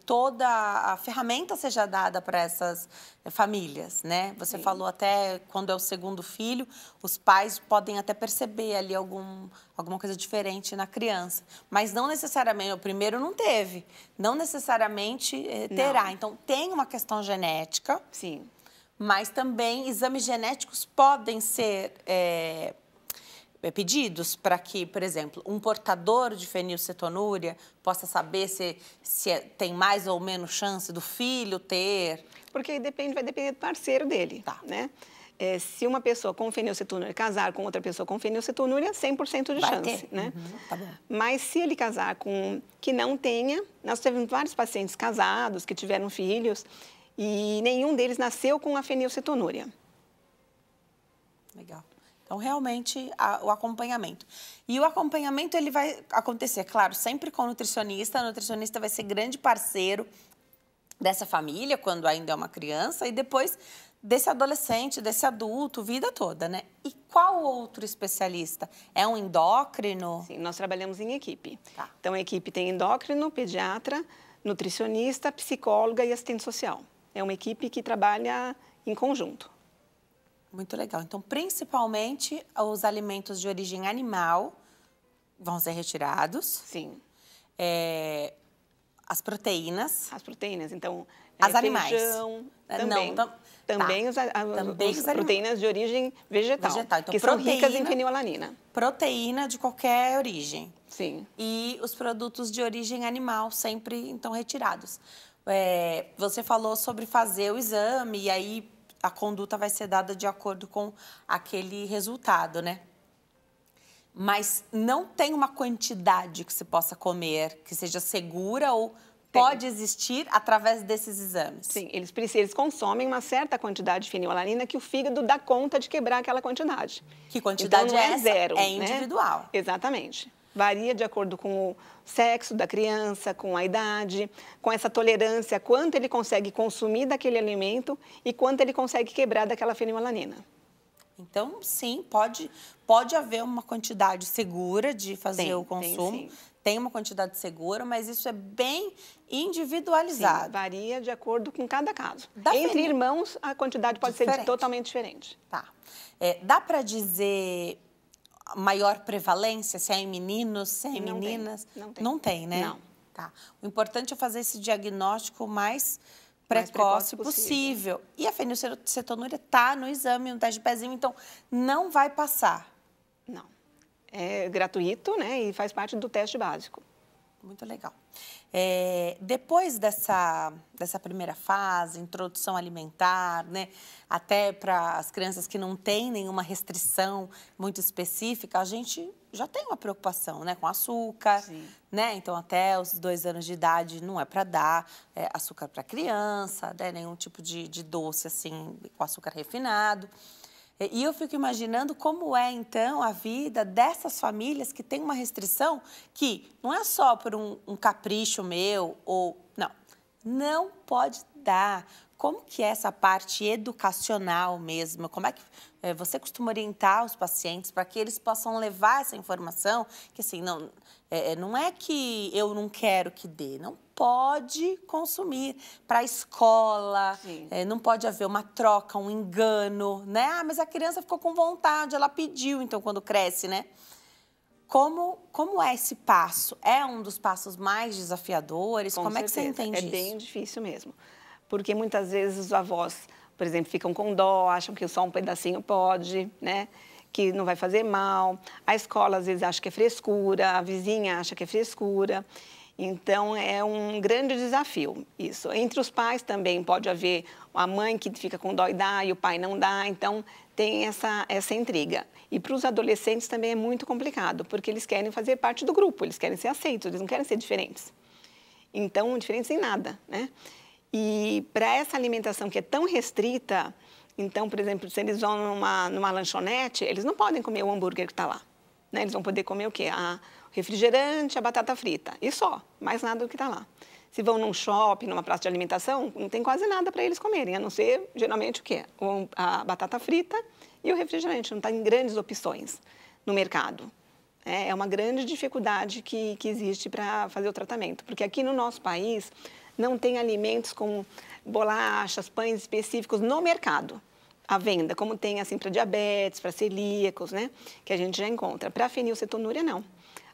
S1: toda a ferramenta seja dada para essas famílias, né? Você falou até quando é o segundo filho, os pais podem até perceber ali alguma coisa diferente na criança, mas não necessariamente, o primeiro não teve, não necessariamente terá. Não. Então, tem uma questão genética.
S4: Sim.
S1: Mas também exames genéticos podem ser pedidos para que, por exemplo, um portador de fenilcetonúria possa saber se tem mais ou menos chance do filho ter?
S4: Porque vai depender do parceiro dele, né? Se uma pessoa com fenilcetonúria casar com outra pessoa com fenilcetonúria, 100% de chance, né?
S1: Tá bom.
S4: Mas se ele casar com que não tenha, nós tivemos vários pacientes casados que tiveram filhos e nenhum deles nasceu com a fenilcetonúria.
S1: Legal. Então, realmente, o acompanhamento. E o acompanhamento, ele vai acontecer, claro, sempre com o nutricionista. O nutricionista vai ser grande parceiro dessa família, quando ainda é uma criança, e depois desse adolescente, desse adulto, vida toda, né? E qual outro especialista? É um endócrino?
S4: Sim, nós trabalhamos em equipe.
S1: Tá.
S4: Então, a equipe tem endócrino, pediatra, nutricionista, psicóloga e assistente social. É uma equipe que trabalha em conjunto.
S1: Muito legal. Então, principalmente, os alimentos de origem animal vão ser retirados.
S4: Sim.
S1: As proteínas.
S4: As proteínas, então,
S1: as animais.
S4: Feijão, também.
S1: Não,
S4: também as proteínas de origem vegetal,
S1: então,
S4: que são ricas em fenilalanina.
S1: Proteína de qualquer origem.
S4: Sim.
S1: E os produtos de origem animal sempre, então, retirados. Você falou sobre fazer o exame e aí a conduta vai ser dada de acordo com aquele resultado, né? Mas não tem uma quantidade que se possa comer que seja segura ou pode existir através desses exames?
S4: Sim, eles consomem uma certa quantidade de fenilalanina que o fígado dá conta de quebrar aquela quantidade.
S1: Que quantidade
S4: então, não é
S1: essa?
S4: Zero,
S1: é individual.
S4: Né? Exatamente. Varia de acordo com o sexo da criança, com a idade, com essa tolerância, quanto ele consegue consumir daquele alimento e quanto ele consegue quebrar daquela fenilalanina.
S1: Então, sim, pode haver uma quantidade segura de fazer o consumo. Tem uma quantidade segura, mas isso é bem individualizado.
S4: Sim, varia de acordo com cada caso. Entre irmãos, a quantidade pode ser totalmente diferente.
S1: Tá. Dá para dizer maior prevalência, se é em meninos, se é em meninas?
S4: Não
S1: tem, né?
S4: Não.
S1: Tá. O importante é fazer esse diagnóstico mais precoce possível. E a fenilcetonúria está no exame, no teste de pezinho, então não vai passar.
S4: Não. É gratuito, né? E faz parte do teste básico.
S1: Muito legal. Depois dessa primeira fase, introdução alimentar, né? Até para as crianças que não têm nenhuma restrição muito específica, a gente já tem uma preocupação, né? Com açúcar, né? Então, até os 2 anos de idade não é para dar açúcar para criança, né? Nenhum tipo de doce, assim, com açúcar refinado. E eu fico imaginando como é, então, a vida dessas famílias que têm uma restrição que não é só por um capricho meu ou... Não pode dar. Como que é essa parte educacional mesmo? Como é que você costuma orientar os pacientes para que eles possam levar essa informação? Que assim, não é que eu não quero que dê, não pode consumir para a escola, não pode haver uma troca, um engano, né? Ah, mas a criança ficou com vontade, ela pediu, então, quando cresce, né? Como é esse passo? É um dos passos mais desafiadores? Como é que você entende isso?
S4: É bem difícil mesmo, porque muitas vezes os avós, por exemplo, ficam com dó, acham que só um pedacinho pode, né? Que não vai fazer mal. A escola, às vezes, acha que é frescura, a vizinha acha que é frescura. Então, é um grande desafio isso. Entre os pais também pode haver a mãe que fica com dó e dá e o pai não dá, então tem essa intriga. E para os adolescentes também é muito complicado, porque eles querem fazer parte do grupo, eles querem ser aceitos, eles não querem ser diferentes. Então, diferentes em nada, né? E para essa alimentação que é tão restrita, então, por exemplo, se eles vão numa lanchonete, eles não podem comer o hambúrguer que está lá, né? Eles vão poder comer o quê? Refrigerante, a batata frita, e só, mais nada do que está lá. Se vão num shopping, numa praça de alimentação, não tem quase nada para eles comerem, a não ser, geralmente, o quê? A batata frita e o refrigerante, não tem grandes opções no mercado. É uma grande dificuldade que existe para fazer o tratamento, porque aqui no nosso país não tem alimentos como bolachas, pães específicos no mercado, à venda, como tem assim para diabetes, para celíacos, né? Que a gente já encontra. Para fenilcetonúria, não.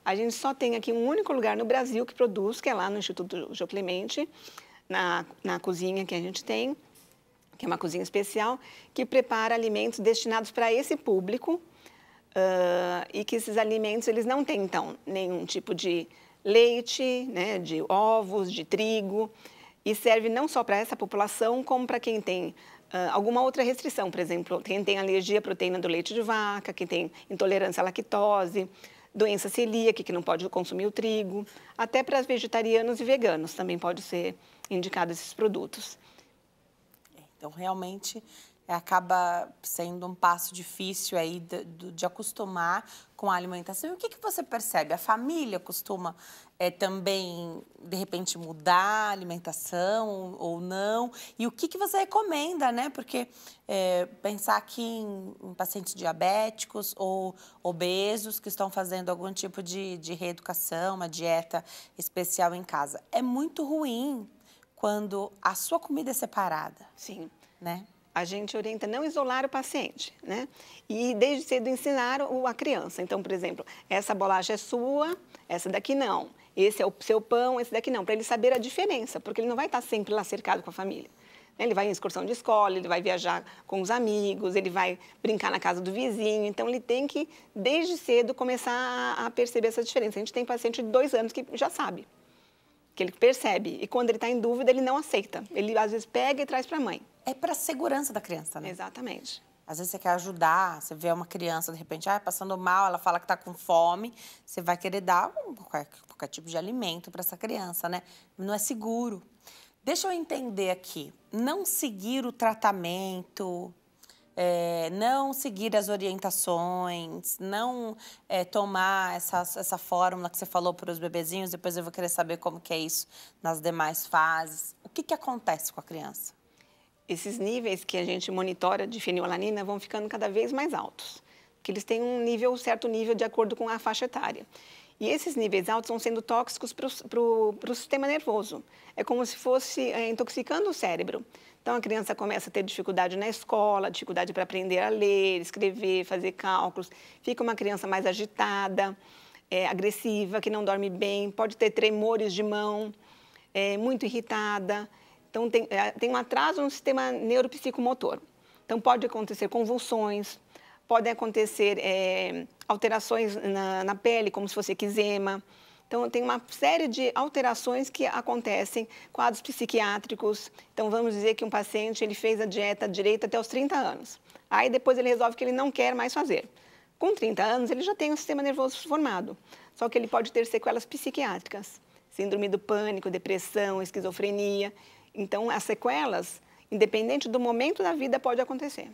S4: A gente só tem aqui um único lugar no Brasil que produz, que é lá no Instituto Jô Clemente, na cozinha que a gente tem, que é uma cozinha especial, que prepara alimentos destinados para esse público, e que esses alimentos eles não têm, então, nenhum tipo de leite, né, de ovos, de trigo, e serve não só para essa população, como para quem tem alguma outra restrição, por exemplo, quem tem alergia à proteína do leite de vaca, quem tem intolerância à lactose, doença celíaca, que não pode consumir o trigo, até para vegetarianos e veganos também pode ser indicado esses produtos.
S1: Então, realmente, acaba sendo um passo difícil aí de acostumar com a alimentação. E o que você percebe? A família costuma também, de repente, mudar a alimentação ou não? E o que você recomenda, né? Porque pensar aqui em pacientes diabéticos ou obesos que estão fazendo algum tipo de reeducação, uma dieta especial em casa. É muito ruim quando a sua comida é separada.
S4: Sim.
S1: Né?
S4: A gente orienta não isolar o paciente, né? E desde cedo ensinar a criança. Então, por exemplo, essa bolacha é sua, essa daqui não. Esse é o seu pão, esse daqui não. Para ele saber a diferença, porque ele não vai estar sempre lá cercado com a família. Ele vai em excursão de escola, ele vai viajar com os amigos, ele vai brincar na casa do vizinho. Então, ele tem que, desde cedo, começar a perceber essa diferença. A gente tem paciente de 2 anos que já sabe, que ele percebe. E quando ele está em dúvida, ele não aceita. Ele, às vezes, pega e traz para a mãe.
S1: É para a segurança da criança, né?
S4: Exatamente.
S1: Às vezes você quer ajudar, você vê uma criança, de repente, passando mal, ela fala que está com fome, você vai querer dar qualquer tipo de alimento para essa criança, né? Não é seguro. Deixa eu entender aqui, não seguir o tratamento, não seguir as orientações, não tomar essa fórmula que você falou para os bebezinhos, depois eu vou querer saber como que é isso nas demais fases. O que acontece com a criança?
S4: Esses níveis que a gente monitora de fenilalanina vão ficando cada vez mais altos, porque eles têm um certo nível de acordo com a faixa etária. E esses níveis altos vão sendo tóxicos para o sistema nervoso. É como se fosse intoxicando o cérebro. Então, a criança começa a ter dificuldade na escola, dificuldade para aprender a ler, escrever, fazer cálculos. Fica uma criança mais agitada, agressiva, que não dorme bem, pode ter tremores de mão, muito irritada. Então, tem um atraso no sistema neuropsicomotor. Então, pode acontecer convulsões, podem acontecer alterações na pele, como se fosse eczema. Então, tem uma série de alterações que acontecem, quadros psiquiátricos. Então, vamos dizer que um paciente ele fez a dieta direita até os 30 anos. Aí, depois, ele resolve que ele não quer mais fazer. Com 30 anos, ele já tem um sistema nervoso formado, só que ele pode ter sequelas psiquiátricas, síndrome do pânico, depressão, esquizofrenia. Então, as sequelas, independente do momento da vida, pode acontecer.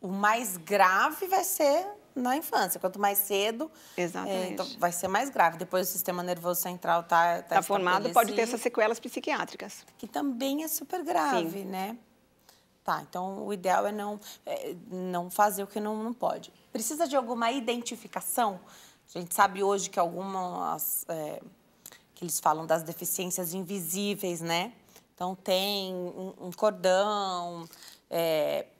S1: O mais grave vai ser na infância. Quanto mais cedo, então vai ser mais grave. Depois o sistema nervoso central está
S4: formado, pode ter essas sequelas psiquiátricas.
S1: Que também é super grave,
S4: Sim.
S1: né? Tá, então o ideal é não fazer o que não pode. Precisa de alguma identificação? A gente sabe hoje que algumas... que eles falam das deficiências invisíveis, né? Então, tem um cordão,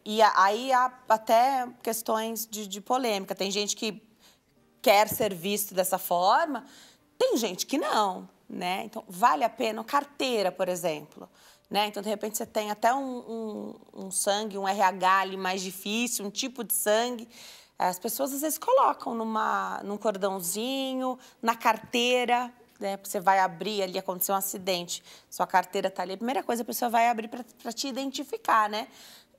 S1: e aí há até questões de polêmica. Tem gente que quer ser visto dessa forma, tem gente que não, né? Então, vale a pena, carteira, por exemplo, né? Então, de repente, você tem até um sangue, um RH ali mais difícil, um tipo de sangue. As pessoas, às vezes, colocam num cordãozinho, na carteira, né? Você vai abrir ali, aconteceu um acidente, sua carteira está ali. A primeira coisa a pessoa vai abrir para te identificar, né?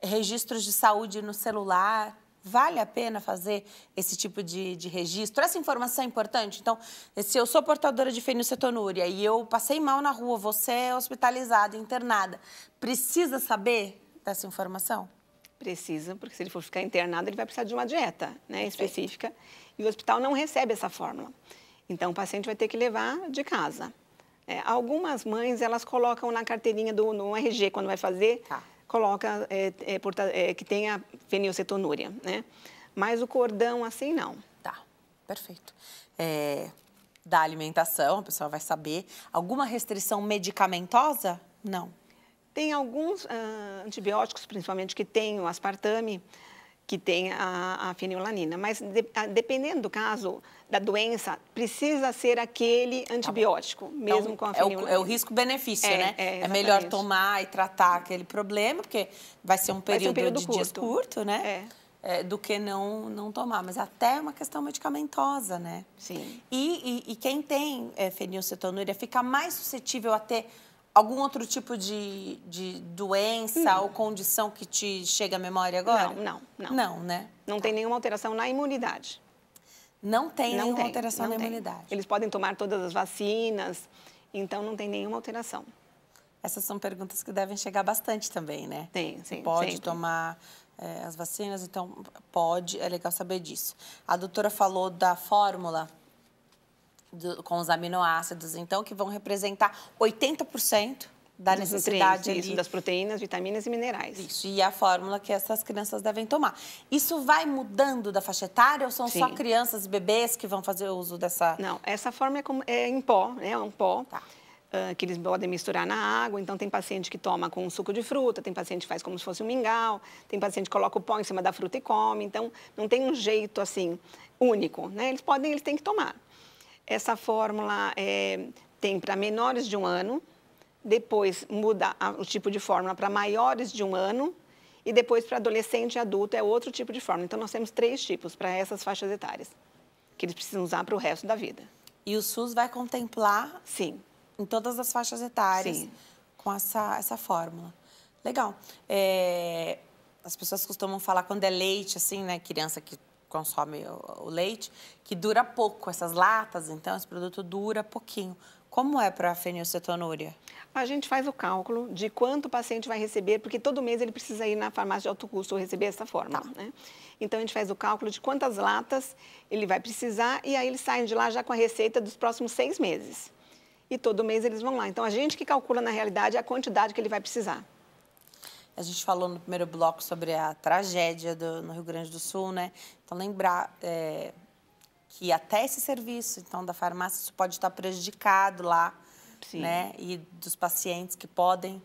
S1: Registros de saúde no celular. Vale a pena fazer esse tipo de registro? Essa informação é importante? Então, se eu sou portadora de fenilcetonúria e eu passei mal na rua, você é hospitalizada, internada, precisa saber dessa informação?
S4: Precisa, porque se ele for ficar internado, ele vai precisar de uma dieta, né, específica. E o hospital não recebe essa fórmula. Então, o paciente vai ter que levar de casa. Algumas mães, elas colocam na carteirinha no RG, quando vai fazer, coloca que tenha fenilcetonúria, né? Mas o cordão, assim, não.
S1: Tá, perfeito. Da alimentação, a pessoa vai saber. Alguma restrição medicamentosa? Não.
S4: Tem alguns antibióticos, principalmente, que tem o aspartame, que tem a fenilalanina. Mas, dependendo do caso, da doença, precisa ser aquele antibiótico, mesmo então, com a fenilalanina.
S1: É o risco-benefício, né? É melhor tomar e tratar aquele problema, porque vai ser um período de dias curto, né? Do que não tomar. Mas até é uma questão medicamentosa, né?
S4: Sim.
S1: E quem tem fenilcetonúria fica mais suscetível a ter algum outro tipo de doença ou condição que te chega à memória agora?
S4: Não.
S1: Não, né?
S4: Não tem nenhuma alteração na imunidade.
S1: Não tem nenhuma alteração na imunidade.
S4: Eles podem tomar todas as vacinas, então não tem nenhuma alteração.
S1: Essas são perguntas que devem chegar bastante também, né?
S4: Tem, sim.
S1: Pode
S4: sempre
S1: tomar as vacinas, então pode, é legal saber disso. A doutora falou da fórmula com os aminoácidos, então, que vão representar 80% da necessidade ali.
S4: Isso, das proteínas, vitaminas e minerais.
S1: Isso, e a fórmula que essas crianças devem tomar. Isso vai mudando da faixa etária ou são só crianças e bebês que vão fazer uso dessa...
S4: Não, essa fórmula é em pó, né? É um pó que eles podem misturar na água. Então, tem paciente que toma com suco de fruta, tem paciente que faz como se fosse um mingau, tem paciente que coloca o pó em cima da fruta e come. Então, não tem um jeito, assim, único, né? Eles têm que tomar. Essa fórmula tem para menores de 1 ano, depois muda o tipo de fórmula para maiores de 1 ano e depois para adolescente e adulto é outro tipo de fórmula. Então, nós temos 3 tipos para essas faixas etárias, que eles precisam usar para o resto da vida.
S1: E o SUS vai contemplar?
S4: Sim.
S1: Em todas as faixas etárias?
S4: Sim.
S1: Com essa fórmula. Legal. As pessoas costumam falar quando é leite, assim, né, criança que consome o leite, que dura pouco, essas latas, então, esse produto dura pouquinho. Como é para a fenilcetonúria?
S4: A gente faz o cálculo de quanto o paciente vai receber, porque todo mês ele precisa ir na farmácia de alto custo receber essa fórmula, né? Então, a gente faz o cálculo de quantas latas ele vai precisar e aí eles saem de lá já com a receita dos próximos 6 meses. E todo mês eles vão lá. Então, a gente que calcula, na realidade, a quantidade que ele vai precisar.
S1: A gente falou no primeiro bloco sobre a tragédia no Rio Grande do Sul, né? Então, lembrar que até esse serviço, então, da farmácia, isso pode estar prejudicado lá, né? E dos pacientes que podem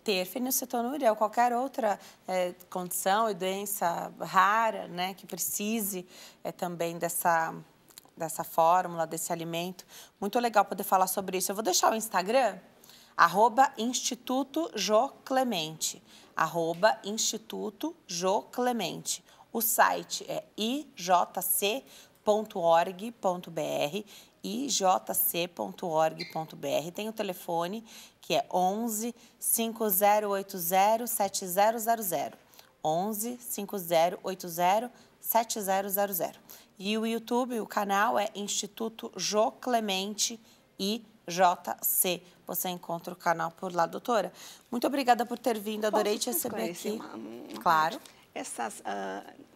S1: ter fenilcetonúria ou qualquer outra condição e doença rara, né? Que precise também dessa fórmula, desse alimento. Muito legal poder falar sobre isso. Eu vou deixar o Instagram, @Instituto Jô Clemente. @Instituto Jô Clemente. O site é ijc.org.br, ijc.org.br. Tem o telefone que é 11 5080 7000. 11 5080 7000. E o YouTube, o canal é Instituto Jô Clemente IJC. Você encontra o canal por lá, doutora. Muito obrigada por ter vindo, adorei te receber aqui. Claro.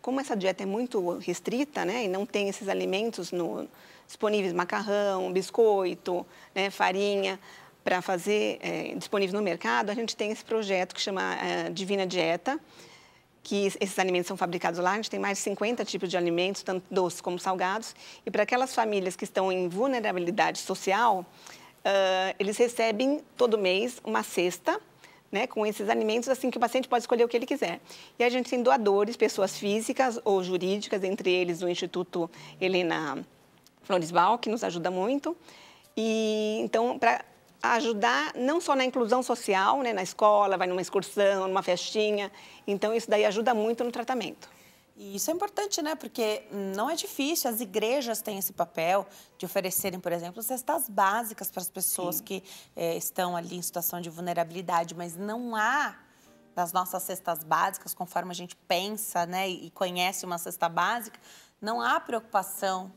S4: Como essa dieta é muito restrita, né, e não tem esses alimentos disponíveis, macarrão, biscoito, né, farinha, para fazer disponível no mercado, a gente tem esse projeto que chama Divina Dieta, que esses alimentos são fabricados lá. A gente tem mais de 50 tipos de alimentos, tanto doces como salgados. E para aquelas famílias que estão em vulnerabilidade social, eles recebem todo mês uma cesta, né, com esses alimentos, assim que o paciente pode escolher o que ele quiser. E a gente tem doadores, pessoas físicas ou jurídicas, entre eles o Instituto Helena Floresval, que nos ajuda muito. E então, para ajudar não só na inclusão social, né, na escola, vai numa excursão, numa festinha. Então, isso daí ajuda muito no tratamento.
S1: E isso é importante, né? Porque não é difícil, as igrejas têm esse papel de oferecerem, por exemplo, cestas básicas para as pessoas que estão ali em situação de vulnerabilidade, mas não há nas nossas cestas básicas, conforme a gente pensa, né, e conhece uma cesta básica, não há preocupação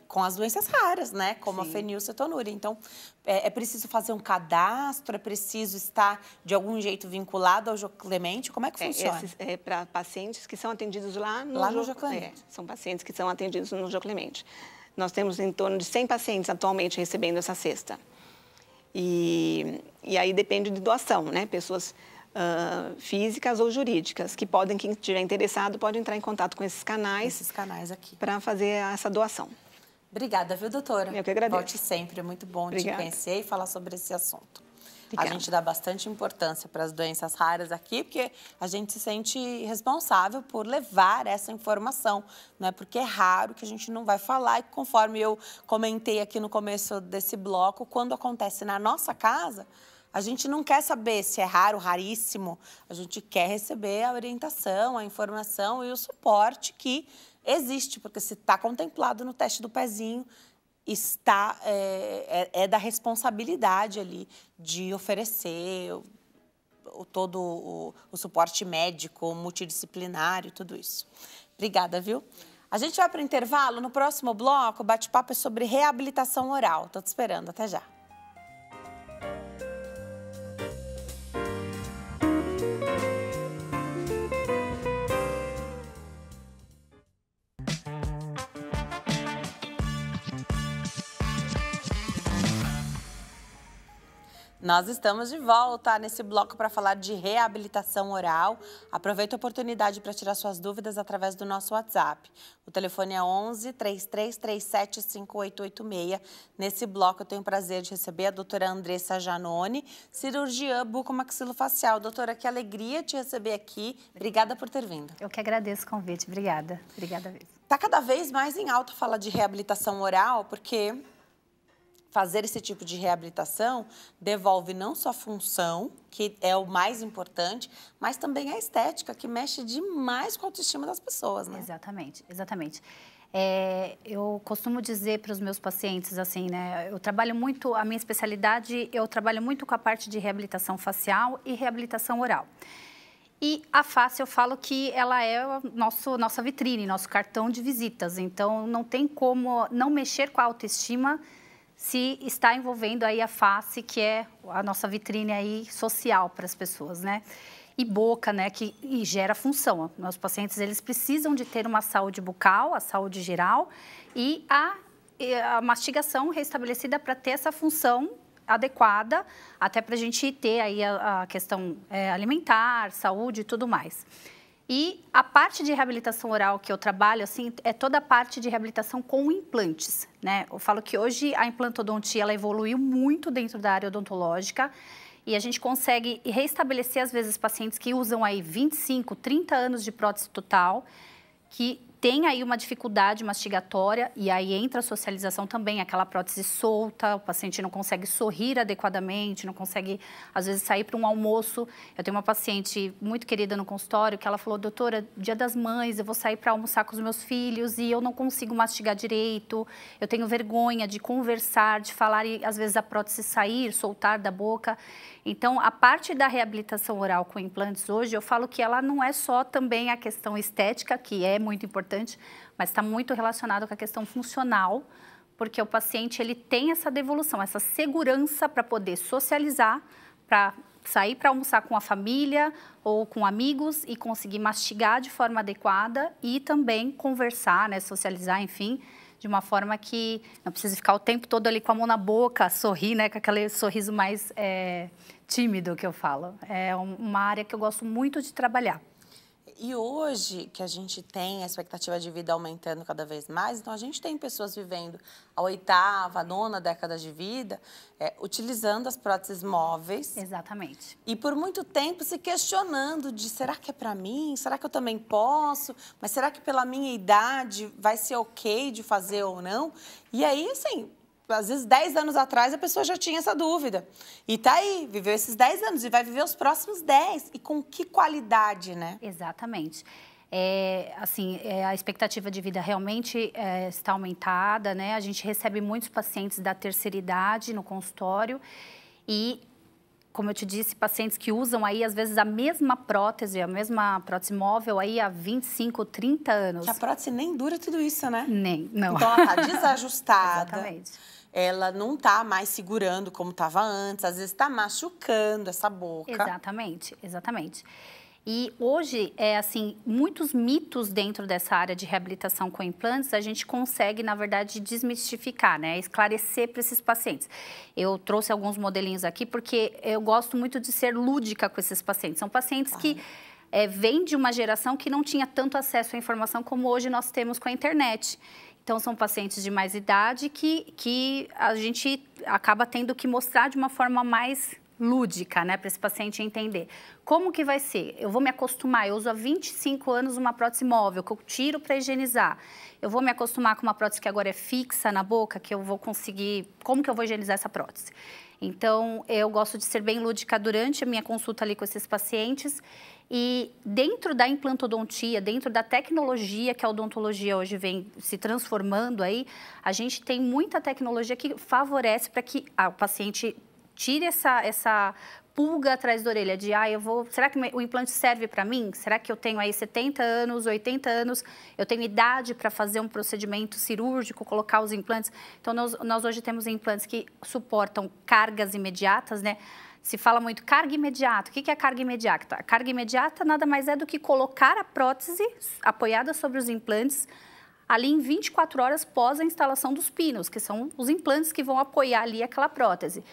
S1: com as doenças raras, né? Como a fenilcetonúria. Então, é preciso fazer um cadastro, é preciso estar, de algum jeito, vinculado ao Jô Clemente? Como é que funciona?
S4: Para pacientes que são atendidos lá no
S1: Jô Clemente.
S4: São pacientes que são atendidos no Jô Clemente. Nós temos em torno de 100 pacientes atualmente recebendo essa cesta. E aí depende de doação, né? Pessoas físicas ou jurídicas, que podem, quem estiver interessado, pode entrar em contato com esses canais.
S1: Esses canais aqui.
S4: Para fazer essa doação.
S1: Obrigada, viu, doutora?
S4: Eu que agradeço.
S1: Volte sempre, é muito bom te conhecer e falar sobre esse assunto.
S4: Obrigada.
S1: A gente dá bastante importância para as doenças raras aqui, porque a gente se sente responsável por levar essa informação. Não é porque é raro que a gente não vai falar. E conforme eu comentei aqui no começo desse bloco, quando acontece na nossa casa, a gente não quer saber se é raro, raríssimo. A gente quer receber a orientação, a informação e o suporte que existe, porque se está contemplado no teste do pezinho, está da responsabilidade ali de oferecer todo o suporte médico, multidisciplinar e tudo isso. Obrigada, viu? A gente vai para o intervalo. No próximo bloco, o bate-papo é sobre reabilitação oral. Estou te esperando. Até já. Nós estamos de volta nesse bloco para falar de reabilitação oral. Aproveita a oportunidade para tirar suas dúvidas através do nosso WhatsApp. O telefone é 11 3337 5886. Nesse bloco eu tenho o prazer de receber a doutora Andressa Janoni, cirurgiã bucomaxilofacial. Doutora, que alegria te receber aqui. Obrigada por ter vindo.
S5: Eu que agradeço o convite. Obrigada. Obrigada mesmo.
S1: Está cada vez mais em alta falar de reabilitação oral, porque fazer esse tipo de reabilitação devolve não só a função, que é o mais importante, mas também a estética, que mexe demais com a autoestima das pessoas, né?
S5: Exatamente, exatamente. Eu costumo dizer para os meus pacientes, assim, né? Eu trabalho muito, a minha especialidade, eu trabalho muito com a parte de reabilitação facial e reabilitação oral. E a face, eu falo que ela é nossa vitrine, nosso cartão de visitas. Então, não tem como não mexer com a autoestima se está envolvendo aí a face, que é a nossa vitrine aí social para as pessoas, né? E boca, né, e gera função. Meus pacientes, eles precisam de ter uma saúde bucal, a saúde geral e a mastigação restabelecida para ter essa função adequada, até para a gente ter aí a questão alimentar, saúde e tudo mais. E a parte de reabilitação oral que eu trabalho, assim, é toda a parte de reabilitação com implantes, né? Eu falo que hoje a implantodontia, ela evoluiu muito dentro da área odontológica e a gente consegue restabelecer, às vezes, pacientes que usam aí 25, 30 anos de prótese total, que tem aí uma dificuldade mastigatória e aí entra a socialização também, aquela prótese solta, o paciente não consegue sorrir adequadamente, não consegue, às vezes, sair para um almoço. Eu tenho uma paciente muito querida no consultório que ela falou, doutora, Dia das Mães, eu vou sair para almoçar com os meus filhos e eu não consigo mastigar direito, eu tenho vergonha de conversar, de falar e, às vezes, a prótese sair, soltar da boca. Então, a parte da reabilitação oral com implantes hoje, eu falo que ela não é só também a questão estética, que é muito importante, mas está muito relacionado com a questão funcional, porque o paciente ele tem essa devolução, essa segurança para poder socializar, para sair para almoçar com a família ou com amigos e conseguir mastigar de forma adequada e também conversar, né, socializar, enfim, de uma forma que não precisa ficar o tempo todo ali com a mão na boca, sorrir, né, com aquele sorriso mais tímido que eu falo. É uma área que eu gosto muito de trabalhar.
S1: E hoje, que a gente tem a expectativa de vida aumentando cada vez mais, então a gente tem pessoas vivendo a 8ª, a 9ª década de vida, utilizando as próteses móveis.
S5: Exatamente.
S1: E por muito tempo se questionando de, será que é para mim? Será que eu também posso? Mas será que pela minha idade vai ser ok de fazer ou não? E aí, assim, às vezes 10 anos atrás a pessoa já tinha essa dúvida. E tá aí, viveu esses 10 anos e vai viver os próximos 10. E com que qualidade, né?
S5: Exatamente. A expectativa de vida realmente está aumentada, né? A gente recebe muitos pacientes da terceira idade no consultório e, como eu te disse, pacientes que usam aí, às vezes, a mesma prótese móvel aí há 25, 30 anos.
S1: Que a prótese nem dura tudo isso, né?
S5: Nem, não.
S1: Então, ela está desajustada.
S5: Exatamente.
S1: Ela não está mais segurando como estava antes, às vezes está machucando essa boca.
S5: Exatamente, exatamente. E hoje, muitos mitos dentro dessa área de reabilitação com implantes, a gente consegue, na verdade, desmistificar, né? Esclarecer para esses pacientes. Eu trouxe alguns modelinhos aqui porque eu gosto muito de ser lúdica com esses pacientes. São pacientes que vêm de uma geração que não tinha tanto acesso à informação como hoje nós temos com a internet. Então, são pacientes de mais idade que a gente acaba tendo que mostrar de uma forma mais lúdica, né, para esse paciente entender. Como que vai ser? Eu vou me acostumar, eu uso há 25 anos uma prótese móvel, que eu tiro para higienizar. Eu vou me acostumar com uma prótese que agora é fixa na boca, que eu vou conseguir... Como que eu vou higienizar essa prótese? Então, eu gosto de ser bem lúdica durante a minha consulta ali com esses pacientes. E dentro da implantodontia, dentro da tecnologia que a odontologia hoje vem se transformando aí, a gente tem muita tecnologia que favorece para que o paciente tire essa pulga atrás da orelha de, será que o implante serve para mim? Será que eu tenho aí 70 anos, 80 anos, eu tenho idade para fazer um procedimento cirúrgico, colocar os implantes? Então, nós hoje temos implantes que suportam cargas imediatas, né? Se fala muito carga imediata. O que é carga imediata? A carga imediata nada mais é do que colocar a prótese apoiada sobre os implantes ali em 24 horas pós a instalação dos pinos, que são os implantes que vão apoiar ali aquela prótese.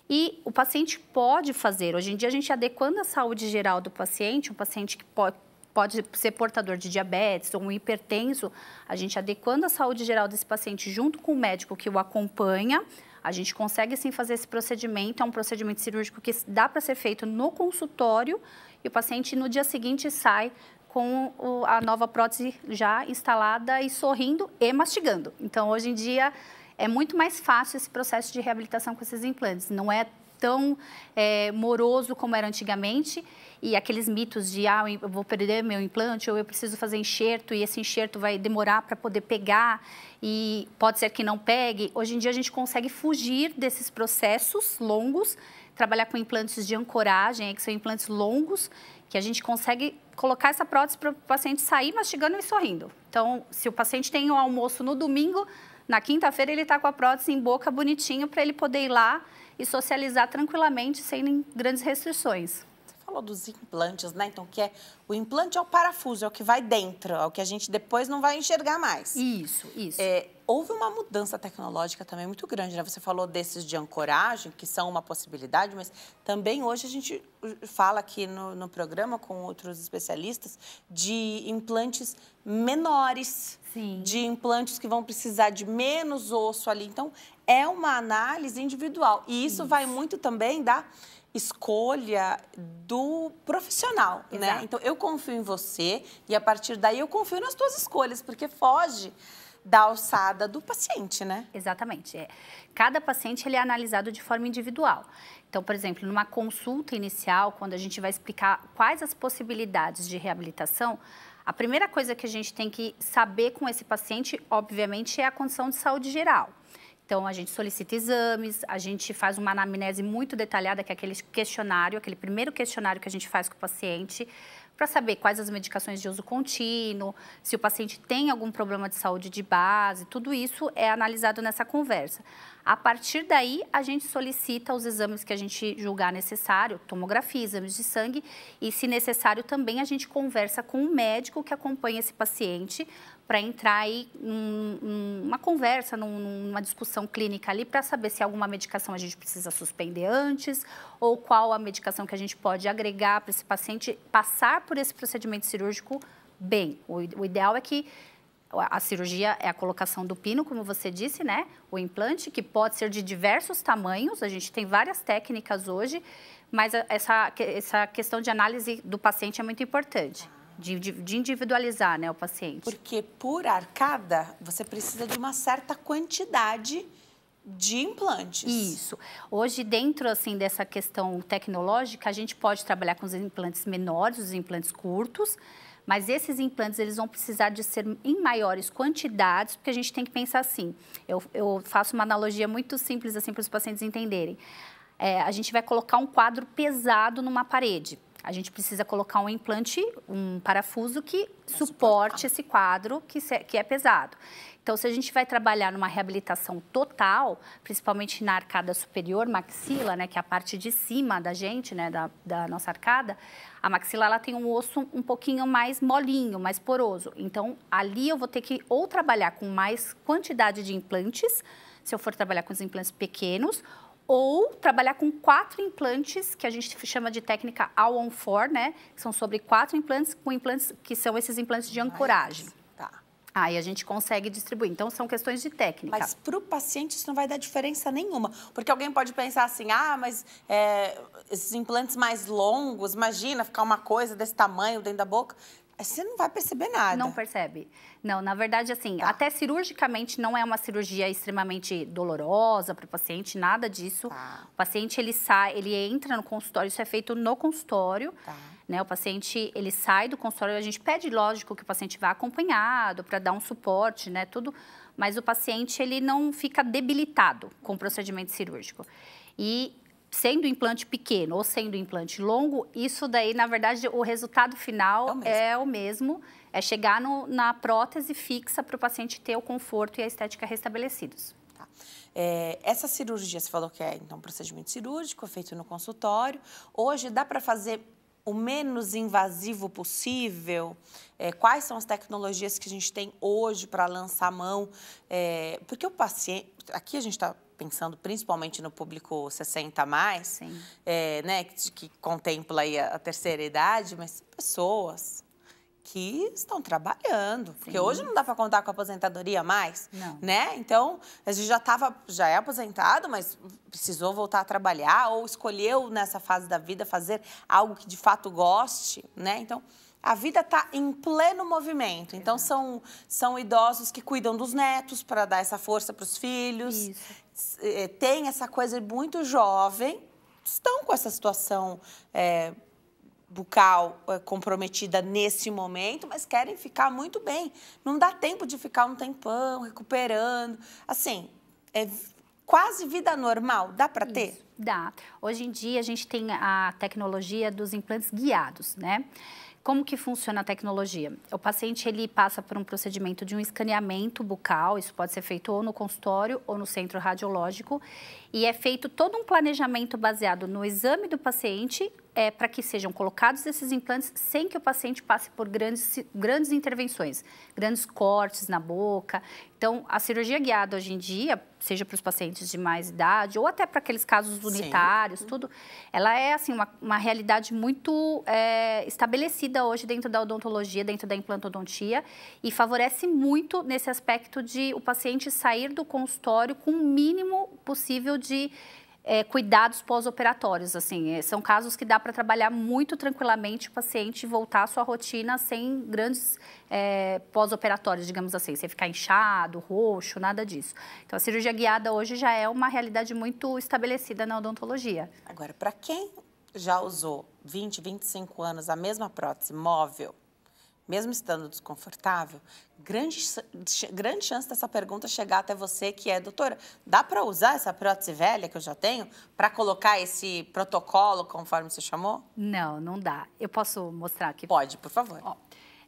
S5: E o paciente pode fazer, hoje em dia a gente adequando a saúde geral do paciente, um paciente que pode ser portador de diabetes ou um hipertenso, a gente adequando a saúde geral desse paciente junto com o médico que o acompanha, a gente consegue sim fazer esse procedimento, é um procedimento cirúrgico que dá para ser feito no consultório e o paciente no dia seguinte sai com a nova prótese já instalada e sorrindo e mastigando. Então, hoje em dia, é muito mais fácil esse processo de reabilitação com esses implantes. Não é tão moroso como era antigamente. E aqueles mitos de, eu vou perder meu implante ou eu preciso fazer enxerto e esse enxerto vai demorar para poder pegar e pode ser que não pegue. Hoje em dia, a gente consegue fugir desses processos longos, trabalhar com implantes de ancoragem, que são implantes longos, que a gente consegue colocar essa prótese para o paciente sair mastigando e sorrindo. Então, se o paciente tem um almoço no domingo, na quinta-feira ele está com a prótese em boca bonitinho para ele poder ir lá e socializar tranquilamente, sem grandes restrições.
S1: Você falou dos implantes, né? Então, o implante é o parafuso, é o que vai dentro, é o que a gente depois não vai enxergar mais.
S5: Isso.
S1: Houve uma mudança tecnológica também muito grande, né? Você falou desses de ancoragem, que são uma possibilidade, mas também hoje a gente fala aqui no programa com outros especialistas de implantes menores,
S5: Sim.
S1: de implantes que vão precisar de menos osso ali. Então, é uma análise individual. E isso vai muito também da escolha do profissional, né? Então, eu confio em você e, a partir daí, eu confio nas tuas escolhas, porque foge da alçada do paciente, né?
S5: Exatamente. Cada paciente ele é analisado de forma individual. Então, por exemplo, numa consulta inicial, quando a gente vai explicar quais as possibilidades de reabilitação, a primeira coisa que a gente tem que saber com esse paciente, obviamente, é a condição de saúde geral. Então, a gente solicita exames, a gente faz uma anamnese muito detalhada, que é aquele questionário, aquele primeiro questionário que a gente faz com o paciente, para saber quais as medicações de uso contínuo, se o paciente tem algum problema de saúde de base, tudo isso é analisado nessa conversa. A partir daí, a gente solicita os exames que a gente julgar necessário, tomografia, exames de sangue, e, se necessário, também a gente conversa com o médico que acompanha esse paciente para entrar aí numa conversa, numa discussão clínica ali, para saber se alguma medicação a gente precisa suspender antes ou qual a medicação que a gente pode agregar para esse paciente passar por esse procedimento cirúrgico bem. O ideal é que a cirurgia é a colocação do pino, como você disse, né? O implante, que pode ser de diversos tamanhos, a gente tem várias técnicas hoje, mas essa questão de análise do paciente é muito importante. De individualizar, né, o paciente.
S1: Porque por arcada, você precisa de uma certa quantidade de implantes.
S5: Isso. Hoje, dentro assim, dessa questão tecnológica, a gente pode trabalhar com os implantes menores, os implantes curtos, Mas esses implantes, eles vão precisar de ser em maiores quantidades, porque a gente tem que pensar assim. Eu faço uma analogia muito simples assim para os pacientes entenderem. A gente vai colocar um quadro pesado numa parede. A gente precisa colocar um implante, um parafuso que suporte esse quadro que é pesado. Então, se a gente vai trabalhar numa reabilitação total, principalmente na arcada superior, maxila, né, que é a parte de cima da gente, né, da nossa arcada, a maxila ela tem um osso um pouquinho mais molinho, mais poroso. Então, ali eu vou ter que ou trabalhar com mais quantidade de implantes, se eu for trabalhar com os implantes pequenos, ou trabalhar com 4 implantes, que a gente chama de técnica all-on-4, né? Que são sobre 4 implantes, com implantes que são esses implantes de ancoragem.
S1: Tá.
S5: Aí a gente consegue distribuir. Então, são questões de técnica.
S1: Mas para o paciente isso não vai dar diferença nenhuma. Porque alguém pode pensar assim, mas esses implantes mais longos, imagina ficar uma coisa desse tamanho dentro da boca. Você não vai perceber nada.
S5: Não percebe. Não, na verdade, assim, até cirurgicamente não é uma cirurgia extremamente dolorosa para o paciente, nada disso.
S1: Tá.
S5: O paciente, ele entra no consultório, isso é feito no consultório.
S1: Tá.
S5: Né? O paciente, ele sai do consultório, a gente pede, lógico, que o paciente vá acompanhado para dar um suporte, né, tudo. Mas o paciente, ele não fica debilitado com o procedimento cirúrgico. E sendo implante pequeno ou sendo implante longo, isso daí, na verdade, o resultado final é o mesmo. É chegar na prótese fixa para o paciente ter o conforto e a estética restabelecidos.
S1: Tá. Essa cirurgia, você falou que é, então, um procedimento cirúrgico, feito no consultório. Hoje, dá para fazer o menos invasivo possível? Quais são as tecnologias que a gente tem hoje para lançar a mão? Porque o paciente... Aqui a gente está pensando principalmente no público 60+, né, que contempla aí a terceira idade, mas pessoas que estão trabalhando. Porque hoje não dá para contar com a aposentadoria mais, né? Então, a gente já é aposentado, mas precisou voltar a trabalhar ou escolheu nessa fase da vida fazer algo que de fato goste, né? Então, a vida está em pleno movimento. Então, são idosos que cuidam dos netos para dar essa força para os filhos. Isso. Tem essa coisa muito jovem, estão com essa situação bucal comprometida nesse momento, mas querem ficar muito bem. Não dá tempo de ficar um tempão recuperando. Assim, é quase vida normal. Dá para ter?
S5: Dá. Hoje em dia, a gente tem a tecnologia dos implantes guiados, né? Como que funciona a tecnologia? O paciente, ele passa por um procedimento de um escaneamento bucal, isso pode ser feito ou no consultório ou no centro radiológico, e é feito todo um planejamento baseado no exame do paciente, para que sejam colocados esses implantes sem que o paciente passe por grandes intervenções, grandes cortes na boca. Então, a cirurgia guiada hoje em dia, seja para os pacientes de mais idade ou até para aqueles casos unitários, tudo, ela é assim uma realidade muito estabelecida hoje dentro da odontologia, dentro da implantodontia, e favorece muito nesse aspecto de o paciente sair do consultório com o mínimo possível de cuidados pós-operatórios, assim, são casos que dá para trabalhar muito tranquilamente o paciente voltar à sua rotina sem grandes pós-operatórios, digamos assim, sem ficar inchado, roxo, nada disso. Então, a cirurgia guiada hoje já é uma realidade muito estabelecida na odontologia.
S1: Agora, para quem já usou 20, 25 anos a mesma prótese móvel, mesmo estando desconfortável, grande chance dessa pergunta chegar até você, que é, doutora, dá para usar essa prótese velha que eu já tenho para colocar esse protocolo, conforme você chamou?
S5: Não, não dá. Eu posso mostrar aqui?
S1: Pode, por favor.
S5: Ó,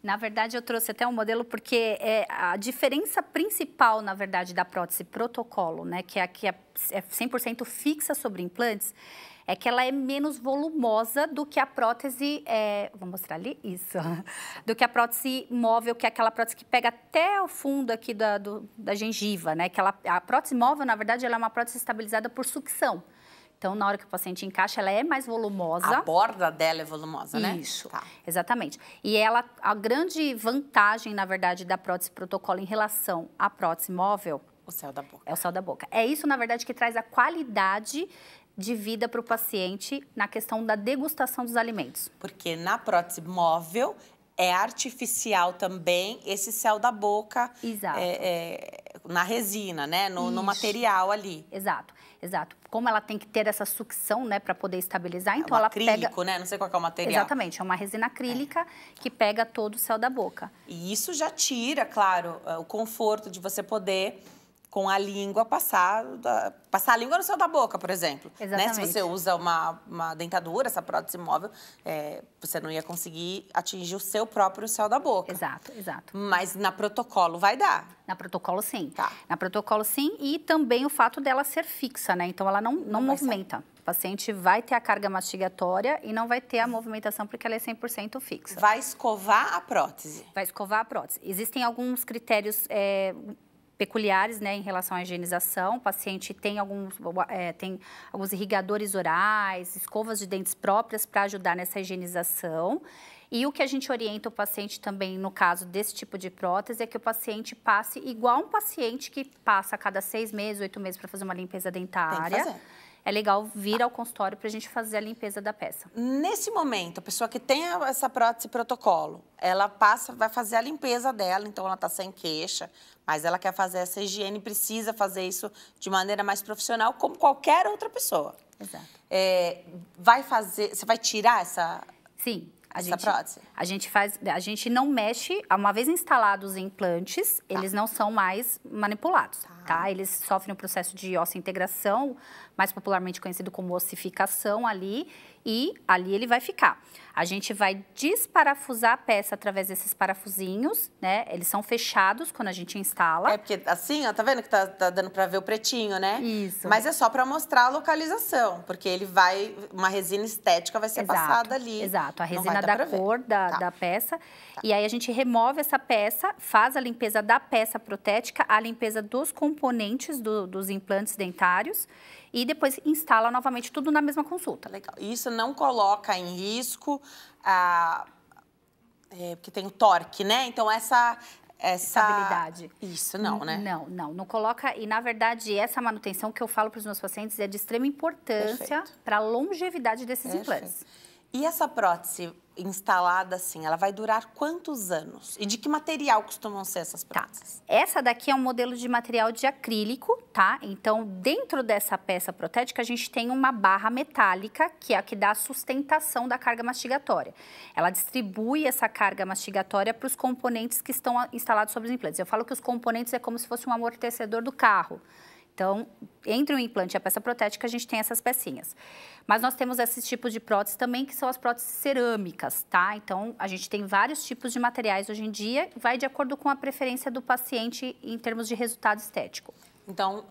S5: na verdade, eu trouxe até um modelo porque a diferença principal, na verdade, da prótese protocolo, né, que é 100% fixa sobre implantes, é que ela é menos volumosa do que a prótese, vou mostrar ali, isso, do que a prótese móvel, que é aquela prótese que pega até o fundo aqui da gengiva, né? Que a prótese móvel, na verdade, ela é uma prótese estabilizada por sucção. Então, na hora que o paciente encaixa, ela é mais volumosa.
S1: A borda dela é volumosa, né?
S5: Isso, exatamente. E a grande vantagem, na verdade, da prótese protocolo em relação à prótese móvel...
S1: O céu da boca.
S5: É o céu da boca. É isso, na verdade, que traz a qualidade de vida para o paciente na questão da degustação dos alimentos.
S1: Porque na prótese móvel é artificial também esse céu da boca.
S5: Exato.
S1: na resina, né? No material ali.
S5: Exato, exato. Como ela tem que ter essa sucção, né, para poder estabilizar, então ela
S1: acrílico,
S5: pega...
S1: né? Não sei qual que é o material.
S5: Exatamente, é uma resina acrílica que pega todo o céu da boca.
S1: E isso já tira, claro, o conforto de você poder, com a língua, passar a língua no céu da boca, por exemplo.
S5: Exatamente.
S1: Né? Se você usa uma dentadura, essa prótese móvel, você não ia conseguir atingir o seu próprio céu da boca.
S5: Exato, exato.
S1: Mas na protocolo vai dar.
S5: Na protocolo, sim.
S1: Tá.
S5: Na protocolo, sim. E também o fato dela ser fixa, né? Então, ela não movimenta. O paciente vai ter a carga mastigatória e não vai ter a movimentação porque ela é 100% fixa.
S1: Vai escovar a prótese.
S5: Vai escovar a prótese. Existem alguns critérios peculiares, né, em relação à higienização. O paciente tem alguns irrigadores orais, escovas de dentes próprias para ajudar nessa higienização. E o que a gente orienta o paciente também, no caso desse tipo de prótese, é que o paciente passe igual um paciente que passa a cada 6 meses, 8 meses para fazer uma limpeza dentária.
S1: Tem que fazer.
S5: É legal vir ao consultório para a gente fazer a limpeza da peça.
S1: Nesse momento, a pessoa que tem essa prótese protocolo, ela vai fazer a limpeza dela, então ela está sem queixa, mas ela quer fazer essa higiene, precisa fazer isso de maneira mais profissional, como qualquer outra pessoa.
S5: Exato.
S1: Você vai tirar essa...
S5: Sim.
S1: prótese?
S5: A gente não mexe, uma vez instalados os implantes, eles não são mais manipulados, tá? Eles sofrem um processo de osseointegração, mais popularmente conhecido como ossificação ali, e ali ele vai ficar. A gente vai desparafusar a peça através desses parafusinhos, né? Eles são fechados quando a gente instala.
S1: É porque assim, ó, tá vendo que tá dando pra ver o pretinho, né?
S5: Isso.
S1: Mas é só pra mostrar a localização, porque ele uma resina estética vai ser passada ali.
S5: Exato, a resina da cor da peça. E aí a gente remove essa peça, faz a limpeza da peça protética, a limpeza dos componentes dos implantes dentários e depois instala novamente tudo na mesma consulta.
S1: Legal. Isso não coloca em risco porque tem o torque, né? Então essa
S5: estabilidade.
S1: Isso não, né?
S5: Não coloca. E, na verdade, essa manutenção que eu falo para os meus pacientes é de extrema importância para a longevidade desses implantes.
S1: E essa prótese instalada assim, ela vai durar quantos anos? E de que material costumam ser essas próteses?
S5: Essa daqui é um modelo de material de acrílico, tá? Então, dentro dessa peça protética, a gente tem uma barra metálica, que é a que dá a sustentação da carga mastigatória. Ela distribui essa carga mastigatória para os componentes que estão instalados sobre os implantes. Eu falo que os componentes é como se fosse um amortecedor do carro. Então, entre o implante e a peça protética, a gente tem essas pecinhas. Mas nós temos esses tipos de próteses também, que são as próteses cerâmicas, tá? Então, a gente tem vários tipos de materiais hoje em dia, vai de acordo com a preferência do paciente em termos de resultado estético.
S1: Então,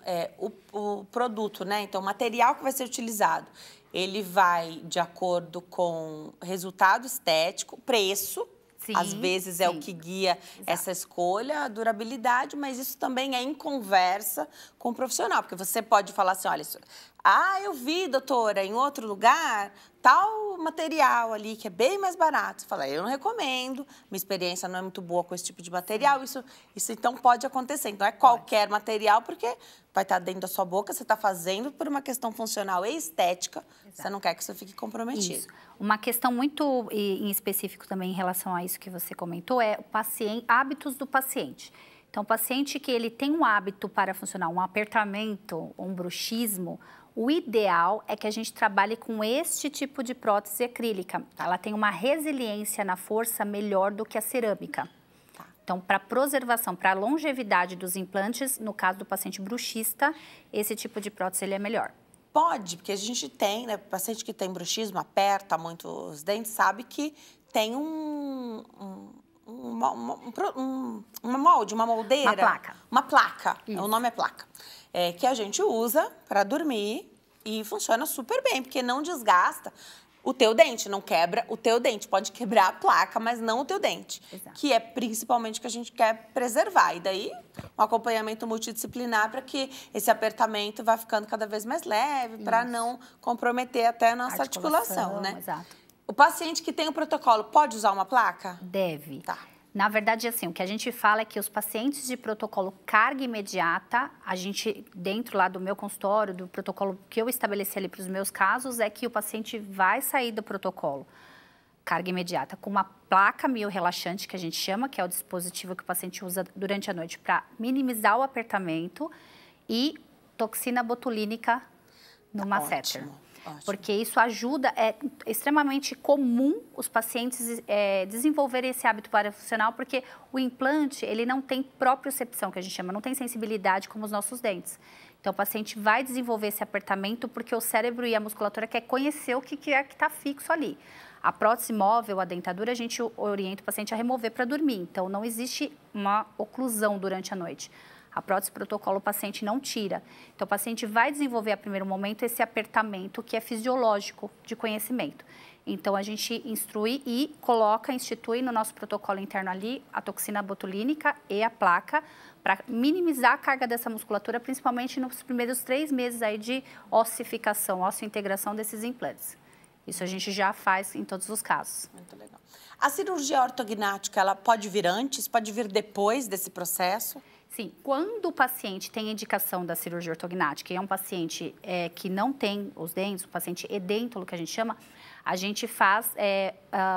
S1: o produto, né? Então, o material que vai ser utilizado, ele vai de acordo com resultado estético, preço.
S5: Sim,
S1: às vezes é o que guia essa escolha, a durabilidade, mas isso também é em conversa com o profissional, porque você pode falar assim, olha, eu vi, doutora, em outro lugar, tal material ali que é bem mais barato. Você fala, eu não recomendo, minha experiência não é muito boa com esse tipo de material, isso então pode acontecer. Então, é qualquer material, porque vai estar dentro da sua boca, você está fazendo por uma questão funcional e estética, você não quer que isso fique comprometido.
S5: Isso. Uma questão muito em específico também em relação a isso que você comentou é hábitos do paciente. Então, o paciente que ele tem um hábito parafuncional, um apertamento, um bruxismo, o ideal é que a gente trabalhe com este tipo de prótese acrílica. Ela tem uma resiliência na força melhor do que a cerâmica. Então, para preservação, para a longevidade dos implantes, no caso do paciente bruxista, esse tipo de prótese ele é melhor.
S1: Pode, porque a gente tem, né, paciente que tem bruxismo, aperta muito os dentes, sabe que tem uma molde, uma moldeira.
S5: Uma placa.
S1: Uma placa,
S5: isso.
S1: O nome é placa. Que a gente usa para dormir e funciona super bem, porque não desgasta o teu dente, não quebra o teu dente. Pode quebrar a placa, mas não o teu dente.
S5: Exato.
S1: Que é principalmente o que a gente quer preservar. E daí, um acompanhamento multidisciplinar para que esse apertamento vá ficando cada vez mais leve, para não comprometer até a nossa articulação, né?
S5: Exato.
S1: O paciente que tem o protocolo pode usar uma placa?
S5: Deve.
S1: Tá.
S5: Na verdade, assim, o que a gente fala é que os pacientes de protocolo carga imediata, a gente, dentro lá do meu consultório, do protocolo que eu estabeleci ali para os meus casos, é que o paciente vai sair do protocolo carga imediata, com uma placa miorrelaxante, que a gente chama, que é o dispositivo que o paciente usa durante a noite para minimizar o apertamento, e toxina botulínica no masseter.
S1: Ótimo.
S5: Porque isso ajuda, é extremamente comum os pacientes desenvolverem esse hábito parafuncional, porque o implante, ele não tem propriocepção, que a gente chama, não tem sensibilidade como os nossos dentes. Então, o paciente vai desenvolver esse apertamento porque o cérebro e a musculatura quer conhecer o que é que está fixo ali. A prótese móvel, a dentadura, a gente orienta o paciente a remover para dormir. Então, não existe uma oclusão durante a noite. A prótese protocolo o paciente não tira. Então, o paciente vai desenvolver, a primeiro momento, esse apertamento que é fisiológico de conhecimento. Então, a gente instrui e institui no nosso protocolo interno ali a toxina botulínica e a placa para minimizar a carga dessa musculatura, principalmente nos primeiros 3 meses aí de ossificação, osseointegração desses implantes. Isso a gente já faz em todos os casos.
S1: Muito legal. A cirurgia ortognática, ela pode vir antes, pode vir depois desse processo?
S5: Sim, quando o paciente tem indicação da cirurgia ortognática e é um paciente que não tem os dentes, um paciente edêntolo, que a gente faz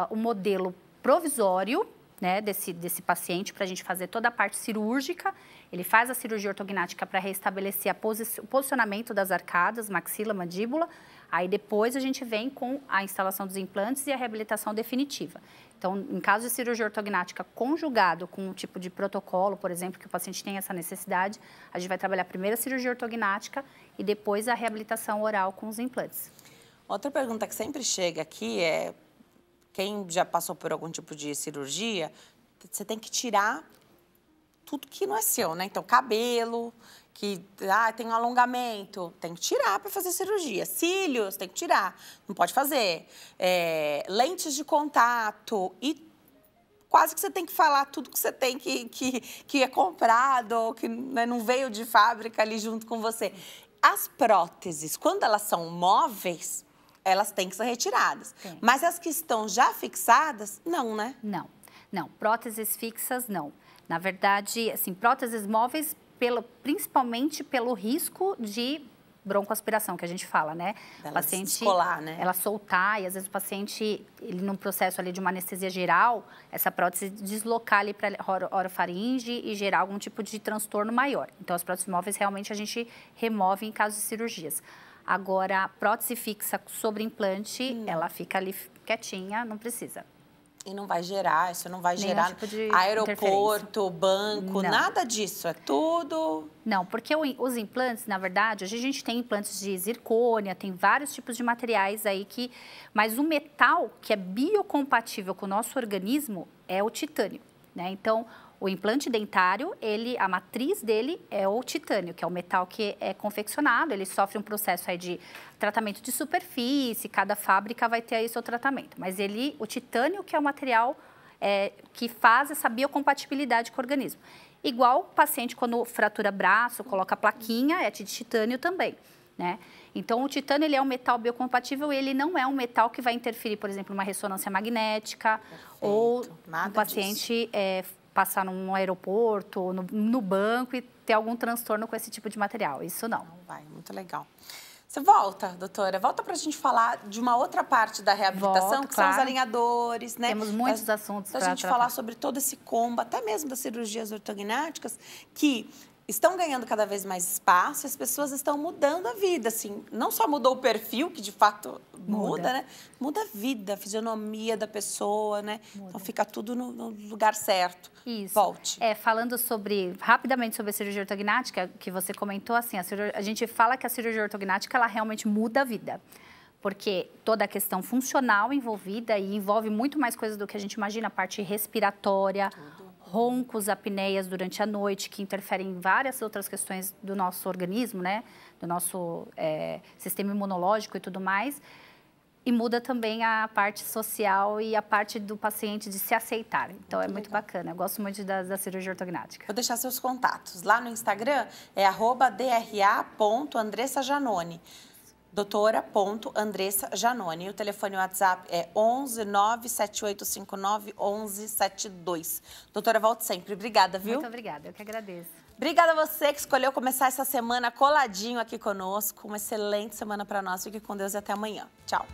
S5: o modelo provisório, né, desse paciente para a gente fazer toda a parte cirúrgica. Ele faz a cirurgia ortognática para restabelecer o posicionamento das arcadas, maxila, mandíbula. Aí depois a gente vem com a instalação dos implantes e a reabilitação definitiva. Então, em caso de cirurgia ortognática conjugado com um tipo de protocolo, por exemplo, que o paciente tem essa necessidade, a gente vai trabalhar primeiro a cirurgia ortognática e depois a reabilitação oral com os implantes.
S1: Outra pergunta que sempre chega aqui é, quem já passou por algum tipo de cirurgia, você tem que tirar tudo que não é seu, né? Então, cabelo, que tem um alongamento, tem que tirar para fazer cirurgia. Cílios, tem que tirar, não pode fazer. Lentes de contato e quase que você tem que falar tudo que você tem que é comprado, que, né, não veio de fábrica ali junto com você. As próteses, quando elas são móveis, elas têm que ser retiradas. Sim. Mas as que estão já fixadas, não, né?
S5: Não. Próteses fixas, não. Na verdade, assim, próteses móveis, principalmente pelo risco de broncoaspiração, que a gente fala, né?
S1: Ela
S5: o paciente
S1: descolar, né?
S5: Ela soltar, e às vezes o paciente, ele num processo ali de uma anestesia geral, essa prótese deslocar ali para a orofaringe e gerar algum tipo de transtorno maior. Então, as próteses móveis, realmente, a gente remove em casos de cirurgias. Agora, a prótese fixa sobre implante, ela fica ali quietinha, não precisa.
S1: E não vai gerar, isso não vai gerar
S5: tipo de
S1: aeroporto, banco,
S5: não.
S1: Nada disso, é tudo...
S5: Não, porque os implantes, na verdade, a gente tem implantes de zircônia, tem vários tipos de materiais aí mas o metal que é biocompatível com o nosso organismo é o titânio, né? Então, o implante dentário, a matriz dele é o titânio, que é o metal que é confeccionado, ele sofre um processo aí de tratamento de superfície, cada fábrica vai ter aí seu tratamento. Mas o titânio que é o material que faz essa biocompatibilidade com o organismo. Igual o paciente, quando fratura braço, coloca a plaquinha, é de titânio também, né? Então, o titânio, ele é um metal biocompatível e ele não é um metal que vai interferir, por exemplo, numa ressonância magnética. Perfeito. Ou o paciente passar num aeroporto, no banco e ter algum transtorno com esse tipo de material. Isso não.
S1: Não vai, muito legal. Você volta, doutora, volta para a gente falar de uma outra parte da reabilitação, que são os alinhadores, né?
S5: Temos muitos assuntos para
S1: a gente falar sobre todo esse combo, até mesmo das cirurgias ortognáticas, que estão ganhando cada vez mais espaço, as pessoas estão mudando a vida, assim, não só mudou o perfil, que de fato muda, né? Muda a vida, a fisionomia da pessoa, né? Muda. Então fica tudo no lugar certo.
S5: Isso.
S1: Volte.
S5: Falando rapidamente sobre a cirurgia ortognática, que você comentou, assim, a gente fala que a cirurgia ortognática, ela realmente muda a vida. Porque toda a questão funcional envolvida e envolve muito mais coisas do que a gente imagina, a parte respiratória, roncos, apneias durante a noite, que interferem em várias outras questões do nosso organismo, né? Do nosso sistema imunológico e tudo mais. E muda também a parte social e a parte do paciente de se aceitar. Então, é muito bacana. Eu gosto muito da cirurgia ortognática.
S1: Vou deixar seus contatos. Lá no Instagram é @dra.andressajanone. doutora.andressajanone. E o telefone WhatsApp é 11 97859 1172. Doutora, volte sempre. Obrigada, viu?
S5: Muito obrigada, eu que agradeço.
S1: Obrigada a você que escolheu começar essa semana coladinho aqui conosco. Uma excelente semana para nós. Fique com Deus e até amanhã. Tchau.